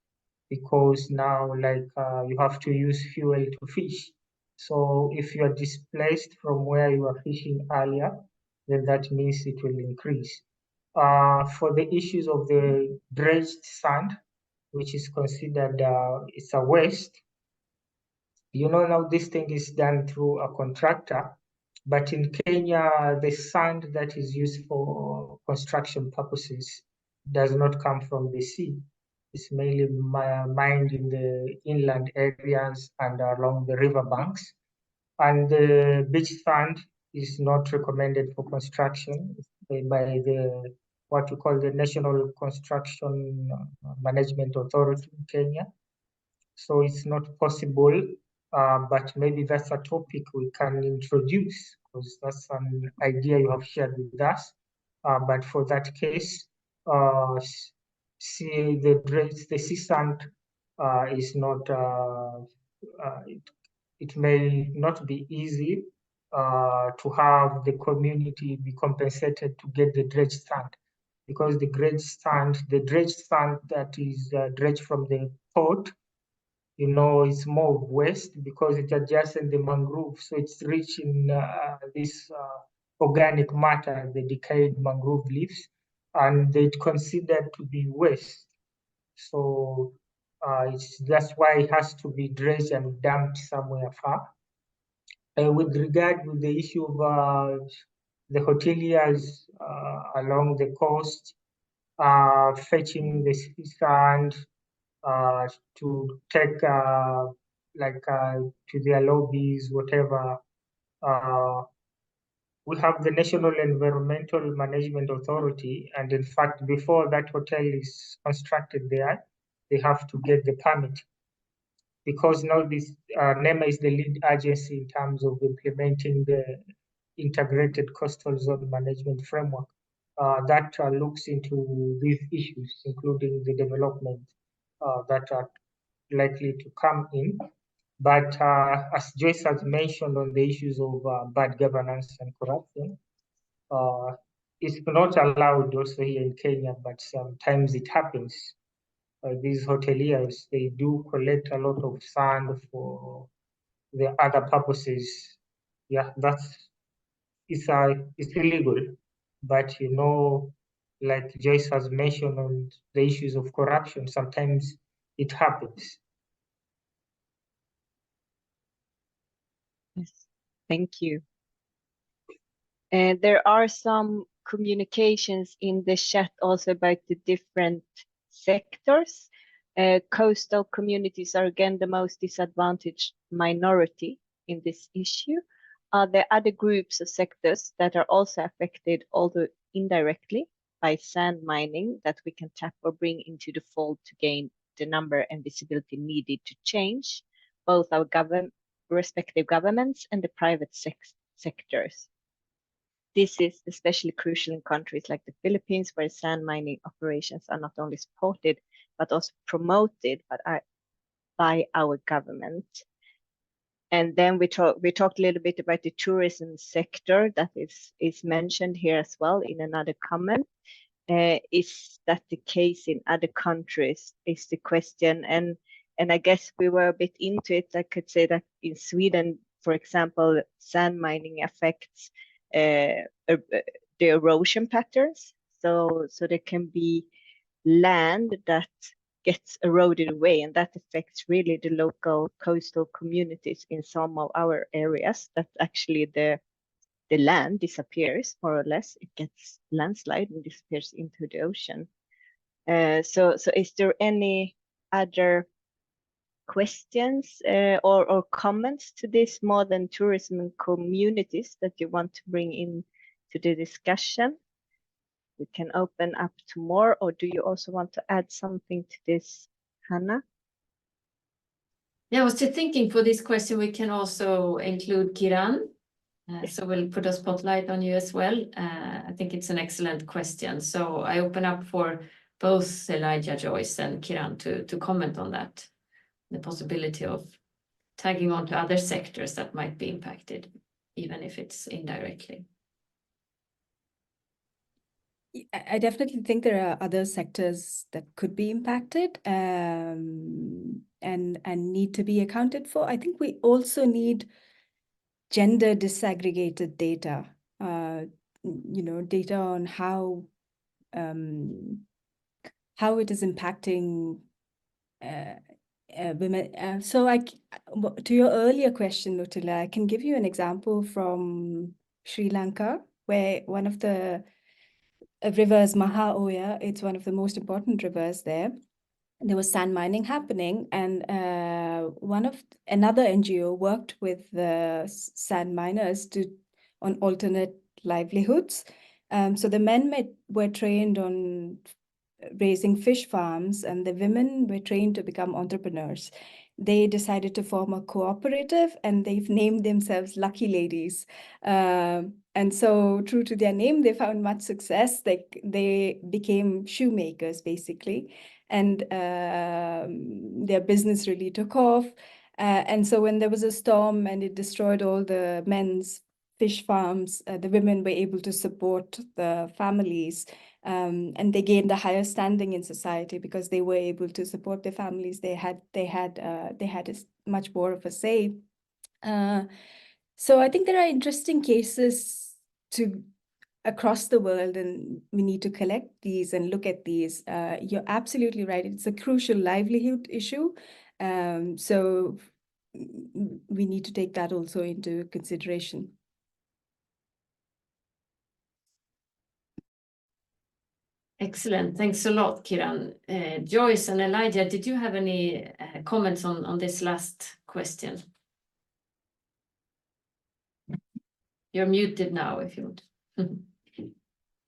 because now you have to use fuel to fish. So if you are displaced from where you were fishing earlier, then that means it will increase. For the issues of the dredged sand, which is considered it's a waste, now this thing is done through a contractor. But in Kenya, the sand that is used for construction purposes does not come from the sea. It's mainly mined in the inland areas and along the river banks. And the beach sand is not recommended for construction by the what we call the National Construction Management Authority in Kenya. So it's not possible, but maybe that's a topic we can introduce, because that's an idea you have shared with us. But for that case, the sea sand is not, it may not be easy to have the community be compensated to get the dredged sand, because the dredged sand that is dredged from the port, it's more waste because it's adjacent the mangrove, so it's rich in this organic matter, the decayed mangrove leaves, and it's considered to be waste. So that's why it has to be dredged and dumped somewhere far. With regard to the issue of the hoteliers along the coast fetching the sand to take to their lobbies, whatever. We have the National Environmental Management Authority, and in fact, before that hotel is constructed there, they have to get the permit, because now this NEMA is the lead agency in terms of implementing the integrated coastal zone management framework that looks into these issues, including the development that are likely to come in. But as Joyce has mentioned on the issues of bad governance and corruption, it's not allowed also here in Kenya, but sometimes it happens. These hoteliers, they do collect a lot of sand for the other purposes. Yeah, it's illegal. But like Joyce has mentioned on the issues of corruption, sometimes it happens. Yes, thank you. And there are some communications in the chat also about the different sectors. Coastal communities are again the most disadvantaged minority in this issue. Are there other groups of sectors that are also affected, although indirectly, by sand mining that we can tap or bring into the fold to gain the number and visibility needed to change both our respective governments and the private sectors? This is especially crucial in countries like the Philippines, where sand mining operations are not only supported but also promoted by our government. And then we talked a little bit about the tourism sector that is mentioned here as well in another comment. Is that the case in other countries is the question. And I guess we were a bit into it. I could say that in Sweden, for example, sand mining affects the erosion patterns. So there can be land that gets eroded away, and that affects really the local coastal communities in some of our areas. That actually the land disappears, more or less. It gets landslide and disappears into the ocean. So is there any other questions or comments to this modern tourism and communities that you want to bring in to the discussion? We can open up to more, or do you also want to add something to this, Hannah? Yeah, I was just thinking for this question, we can also include Kiran. So we'll put a spotlight on you as well. I think it's an excellent question. So I open up for both Elijah, Joyce, and Kiran to comment on that, the possibility of tagging on to other sectors that might be impacted, even if it's indirectly. I definitely think there are other sectors that could be impacted and need to be accounted for. I think we also need gender disaggregated data, data on how it is impacting women. So to your earlier question, Nutila, I can give you an example from Sri Lanka, where one of the rivers, Maha Oya, it's one of the most important rivers there. There was sand mining happening, and another NGO worked with the sand miners on alternate livelihoods. So the men were trained on raising fish farms, and the women were trained to become entrepreneurs. They decided to form a cooperative, and they've named themselves Lucky Ladies. And so, true to their name, they found much success. They became shoemakers, basically, and their business really took off. And so when there was a storm and it destroyed all the men's fish farms, the women were able to support the families, and they gained a higher standing in society because they were able to support their families. They had much more of a say. So I think there are interesting cases across the world, and we need to collect these and look at these. You're absolutely right. It's a crucial livelihood issue. So we need to take that also into consideration. Excellent. Thanks a lot, Kiran. Joyce and Elijah, did you have any comments on this last question? You're muted now if you want.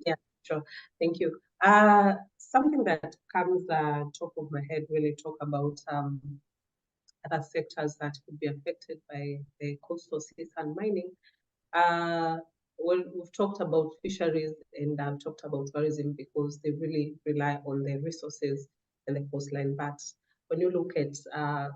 Yeah, sure. Thank you. Something that comes top of my head when you talk about other sectors that could be affected by the coastal sea sand mining. Well, we've talked about fisheries and I've talked about tourism because they really rely on the resources and the coastline. But when you look at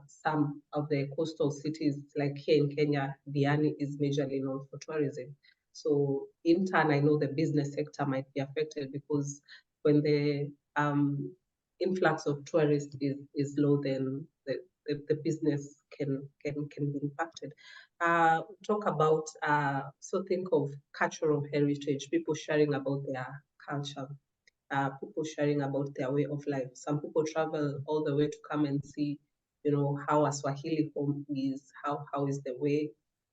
some of the coastal cities, like here in Kenya, Diani is majorly known for tourism. So in turn, I know the business sector might be affected because when the influx of tourists is low, then the business can be impacted. Talk about so think of cultural heritage, people sharing about their culture, people sharing about their way of life. Some people travel all the way to come and see, how a Swahili home is, how is the way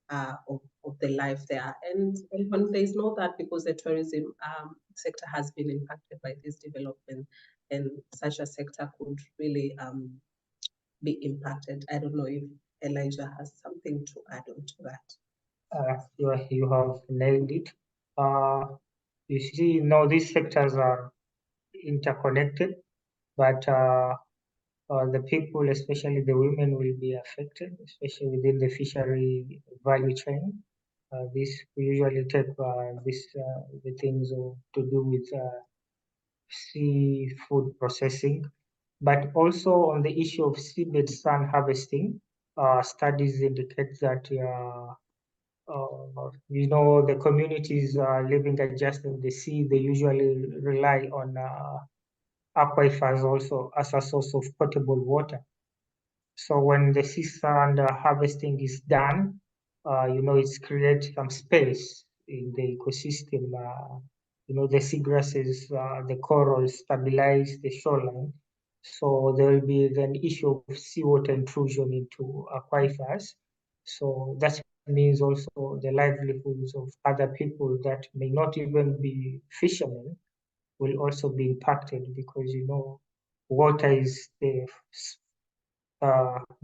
of the life there. And when there is no that, because the tourism sector has been impacted by this development, and such a sector could really be impacted. I don't know if Elijah has something to add on to that. You have nailed it. You see, now these sectors are interconnected, but the people, especially the women, will be affected, especially within the fishery value chain. This we usually take the things to do with seafood processing. But also on the issue of seabed sand harvesting, studies indicate that the communities living adjacent to the sea, they usually rely on aquifers also as a source of potable water. So when the sea sand harvesting is done, it's create some space in the ecosystem. The seagrasses, the corals stabilize the shoreline. So there will be an issue of seawater intrusion into aquifers. So that means also the livelihoods of other people that may not even be fishermen will also be impacted because, water is the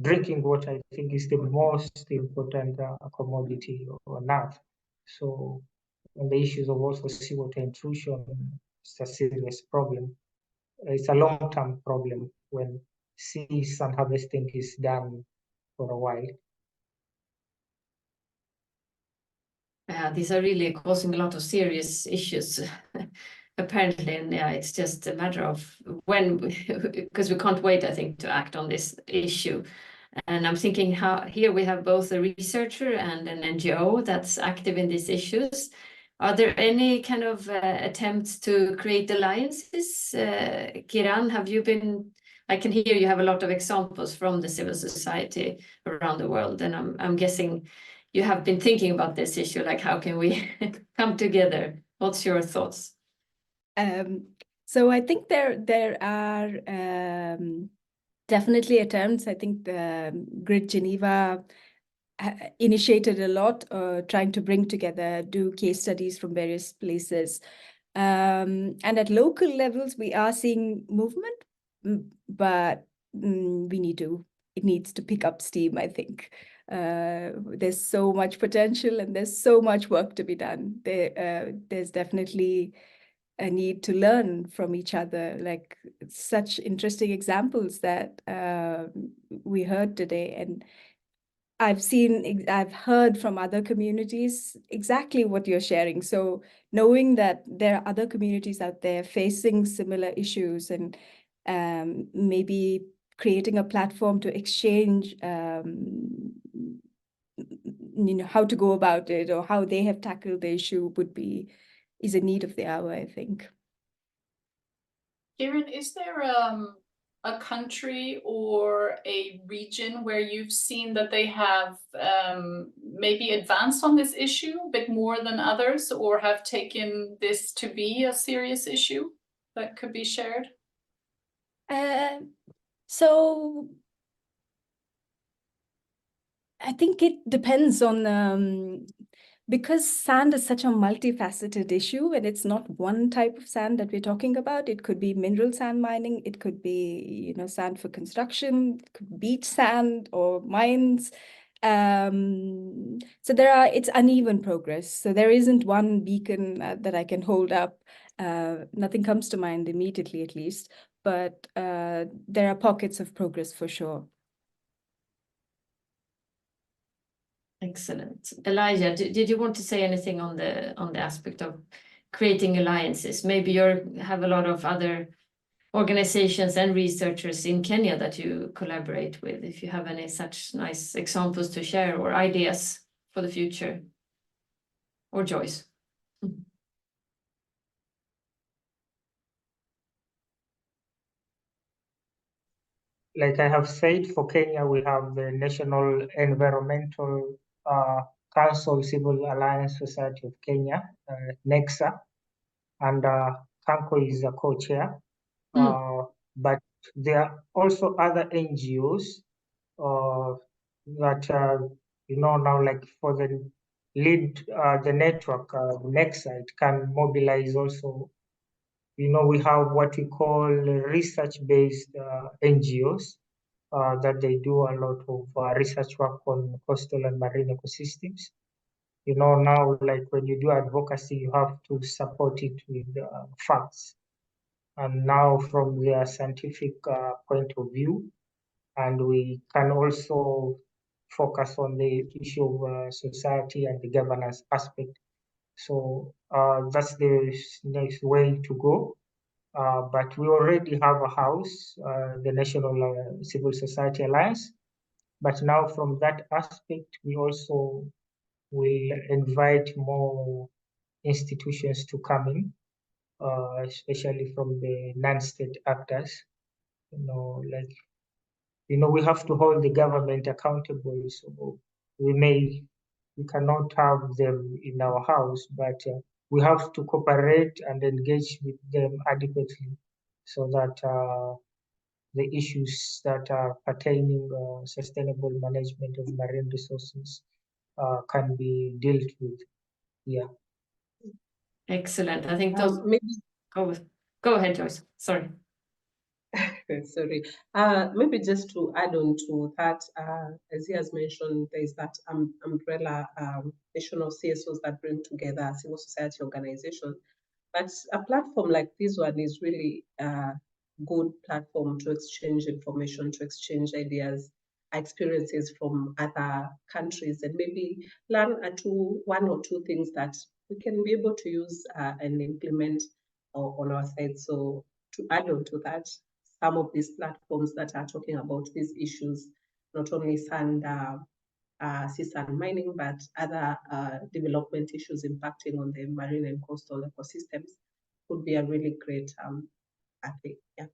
drinking water, I think, is the most important commodity on earth. So, on the issues of also seawater intrusion, it's a serious problem. It's a long-term problem when sea sand harvesting is done for a while. These are really causing a lot of serious issues, apparently, and it's just a matter of when, because we can't wait, I think, to act on this issue. And I'm thinking how here we have both a researcher and an NGO that's active in these issues. Are there any kind of attempts to create alliances? Kiran, have you been? I can hear you have a lot of examples from the civil society around the world, and I'm guessing you have been thinking about this issue, like how can we come together? What's your thoughts? So I think there are definitely attempts. I think the Grid Geneva initiated a lot, trying to bring together, do case studies from various places. And at local levels, we are seeing movement, but it needs to pick up steam, I think. There's so much potential and there's so much work to be done. There's definitely a need to learn from each other, like such interesting examples that we heard today. And I've heard from other communities exactly what you're sharing. So knowing that there are other communities out there facing similar issues and maybe creating a platform to exchange, how to go about it or how they have tackled the issue is a need of the hour, I think. Kiran, is there a country or a region where you've seen that they have maybe advanced on this issue a bit more than others, or have taken this to be a serious issue that could be shared? So I think it depends on, because sand is such a multifaceted issue and it's not one type of sand that we're talking about. It could be mineral sand mining, it could be, sand for construction, it could be beach sand or mines. So it's uneven progress. So there isn't one beacon that I can hold up. Nothing comes to mind immediately, at least, but there are pockets of progress for sure. Excellent. Elijah, did you want to say anything on the aspect of creating alliances? Maybe you have a lot of other organizations and researchers in Kenya that you collaborate with, if you have any such nice examples to share or ideas for the future, or Joyce. Like I have said, for Kenya, we have the National Environmental Council Civil Alliance Society of Kenya, NECSA, and Kanko is a co-chair. But there are also other NGOs that, now like for the lead, the network, NECSA, it can mobilize also. We have what we call research-based NGOs that they do a lot of research work on coastal and marine ecosystems. Now, like when you do advocacy, you have to support it with facts. And now from their scientific point of view, and we can also focus on the issue of society and the governance aspect. So that's the next way to go. but we already have a house, the National Civil Society Alliance. But now from that aspect, we also will invite more institutions to come in, especially from the non-state actors. We have to hold the government accountable. So we cannot have them in our house, but we have to cooperate and engage with them adequately so that the issues that are pertaining sustainable management of marine resources can be dealt with. Yeah. Excellent. I think those. Maybe Go ahead, Joyce. Sorry. sorry. Maybe just to add on to that, as he has mentioned, there is that umbrella national CSOs that bring together civil society organizations. But a platform like this one is really a good platform to exchange information, to exchange ideas, experiences from other countries, and maybe learn one or two things that we can be able to use and implement on our side. So to add on to that, some of these platforms that are talking about these issues, not only sand, sea sand mining, but other development issues impacting on the marine and coastal ecosystems, would be a really great thing. Yeah.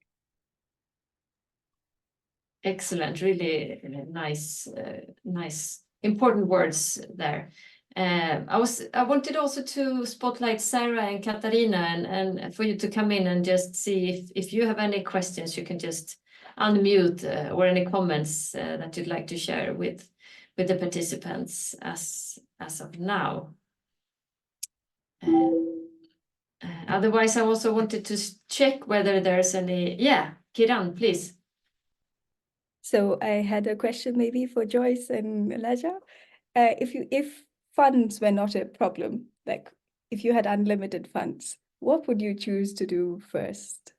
Excellent, really nice, important words there. I wanted also to spotlight Sarah and Katarina and for you to come in and just see if you have any questions, you can just unmute or any comments that you'd like to share with the participants as of now. Otherwise, I also wanted to check whether there's any. Yeah, Kiran, please. So I had a question maybe for Joyce and Elijah. If funds were not a problem, like if you had unlimited funds, what would you choose to do first?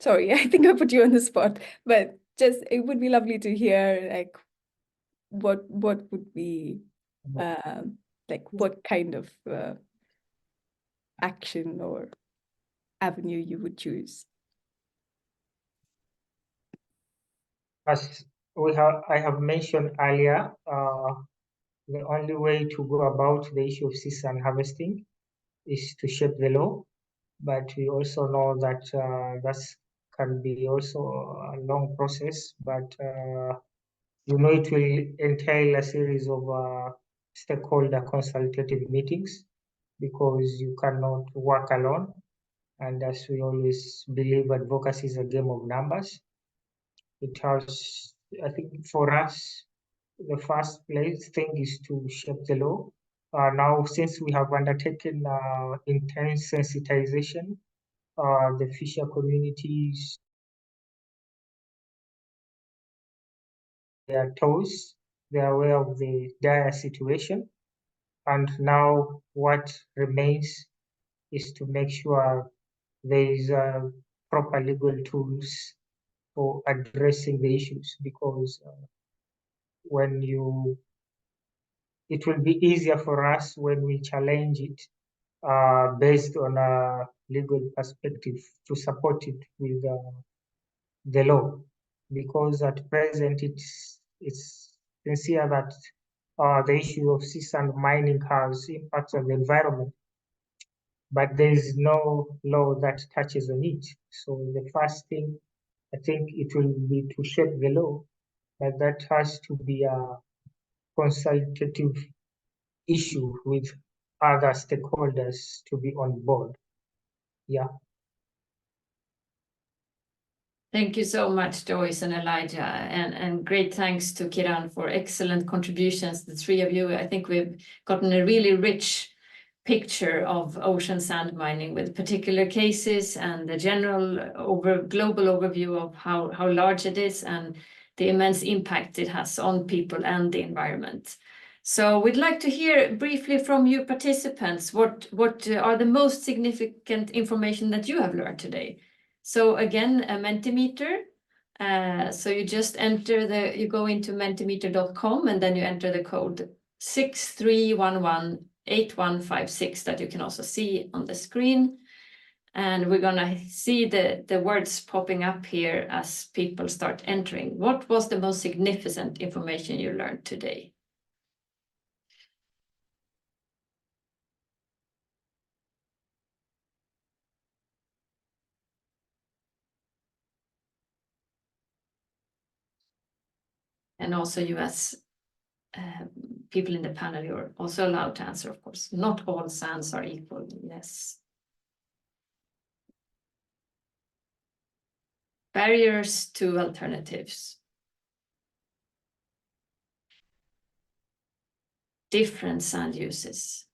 Sorry, I think I put you on the spot, but just it would be lovely to hear like what would be like what kind of action or avenue you would choose. As I have mentioned earlier, the only way to go about the issue of sea sand harvesting is to shape the law, but we also know that that can be also a long process, but it will entail a series of stakeholder consultative meetings because you cannot work alone. And as we always believe, advocacy is a game of numbers. I think for us, the first thing is to shape the law. Now, since we have undertaken intense sensitization, the fisher communities, their toes, they are aware of the dire situation. And now what remains is to make sure there is proper legal tools for addressing the issues, because it will be easier for us when we challenge it based on a legal perspective to support it with the law, because at present it's sincere that the issue of sea sand mining has impacts on the environment, but there is no law that touches on it. So the first thing, I think it will be to shape the law, but that has to be a consultative issue with other stakeholders to be on board. Yeah. Thank you so much, Joyce and Elijah, and great thanks to Kiran for excellent contributions, the three of you. I think we've gotten a really rich picture of ocean sand mining with particular cases and the general global overview of how large it is and the immense impact it has on people and the environment. So we'd like to hear briefly from you participants, what are the most significant information that you have learned today? So again, a Mentimeter. So you just enter you go into mentimeter.com and then you enter the code 6311 8156 that you can also see on the screen. And we're gonna see the words popping up here as people start entering. What was the most significant information you learned today? And also you as people in the panel, you're also allowed to answer, of course. Not all sands are equal, yes. Barriers to alternatives. Different sand uses.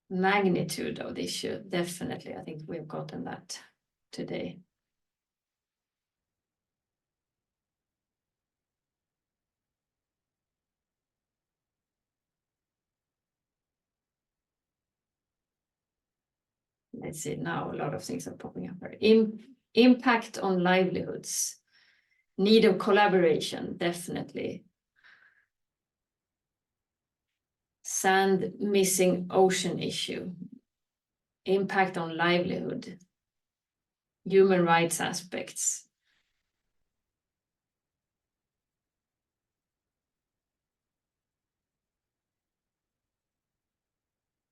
Magnitude of the issue, definitely. I think we've gotten that today. Let's see, now a lot of things are popping up here. Impact on livelihoods. Need of collaboration, definitely. Sand missing ocean issue. Impact on livelihood. Human rights aspects.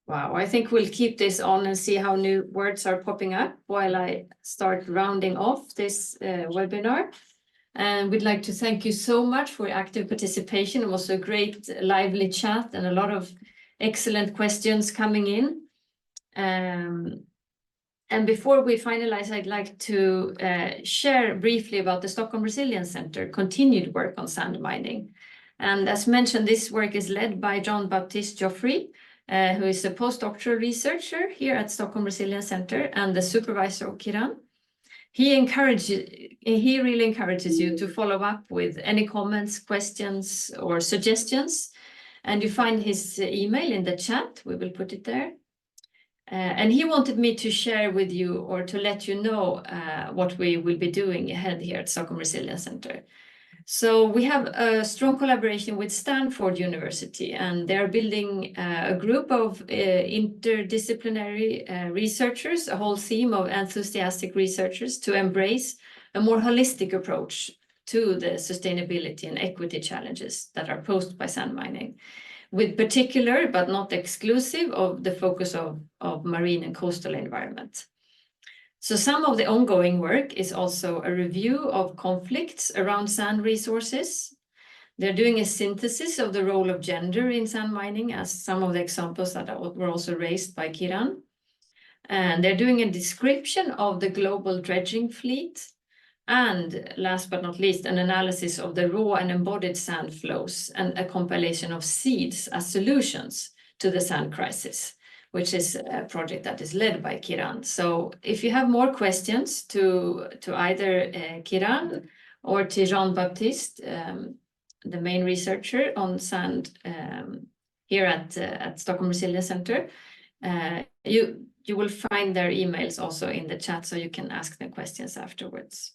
Wow, I think we'll keep this on and see how new words are popping up while I start rounding off this webinar. And we'd like to thank you so much for your active participation. It was a great lively chat and a lot of excellent questions coming in. And before we finalize, I'd like to share briefly about the Stockholm Resilience Centre continued work on sand mining. And as mentioned, this work is led by Jean-Baptiste Geoffrey, who is a postdoctoral researcher here at Stockholm Resilience Centre and the supervisor of Kiran. He really encourages you to follow up with any comments, questions, or suggestions. And you find his email in the chat. We will put it there. And he wanted me to share with you or to let you know what we will be doing ahead here at Stockholm Resilience Centre. So we have a strong collaboration with Stanford University, and they're building a group of interdisciplinary researchers, a whole team of enthusiastic researchers to embrace a more holistic approach to the sustainability and equity challenges that are posed by sand mining, with particular but not exclusive of the focus of marine and coastal environment. So some of the ongoing work is also a review of conflicts around sand resources. They're doing a synthesis of the role of gender in sand mining, as some of the examples that were also raised by Kiran. And they're doing a description of the global dredging fleet. And last but not least, an analysis of the raw and embodied sand flows and a compilation of seeds as solutions to the sand crisis, which is a project that is led by Kiran. So if you have more questions to either Kiran or to Jean-Baptiste, the main researcher on sand here at Stockholm Resilience Centre, you will find their emails also in the chat, so you can ask them questions afterwards.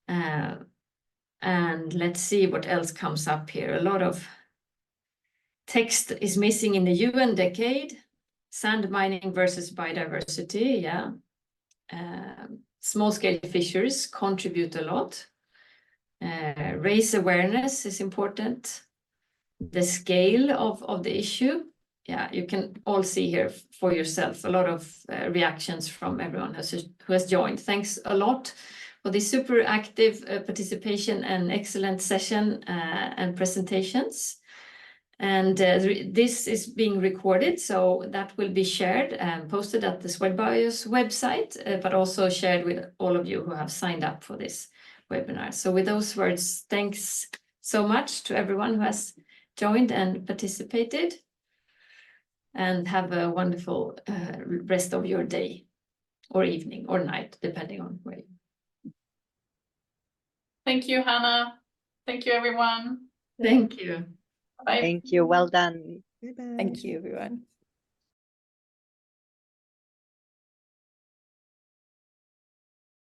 And let's see what else comes up here. A lot of text is missing in the UN decade. Sand mining versus biodiversity, yeah. Small-scale fishers contribute a lot. Raise awareness is important. The scale of the issue, yeah, you can all see here for yourself. A lot of reactions from everyone who has joined. Thanks a lot for this super active participation and excellent session and presentations. And this is being recorded, so that will be shared and posted at the SwedBio's website, but also shared with all of you who have signed up for this webinar. So with those words, thanks so much to everyone who has joined and participated, and have a wonderful rest of your day or evening or night, depending on where you. Thank you, Hannah. Thank you, everyone. Thank you. Bye. Thank you. Well done. Bye-bye. Thank you, everyone.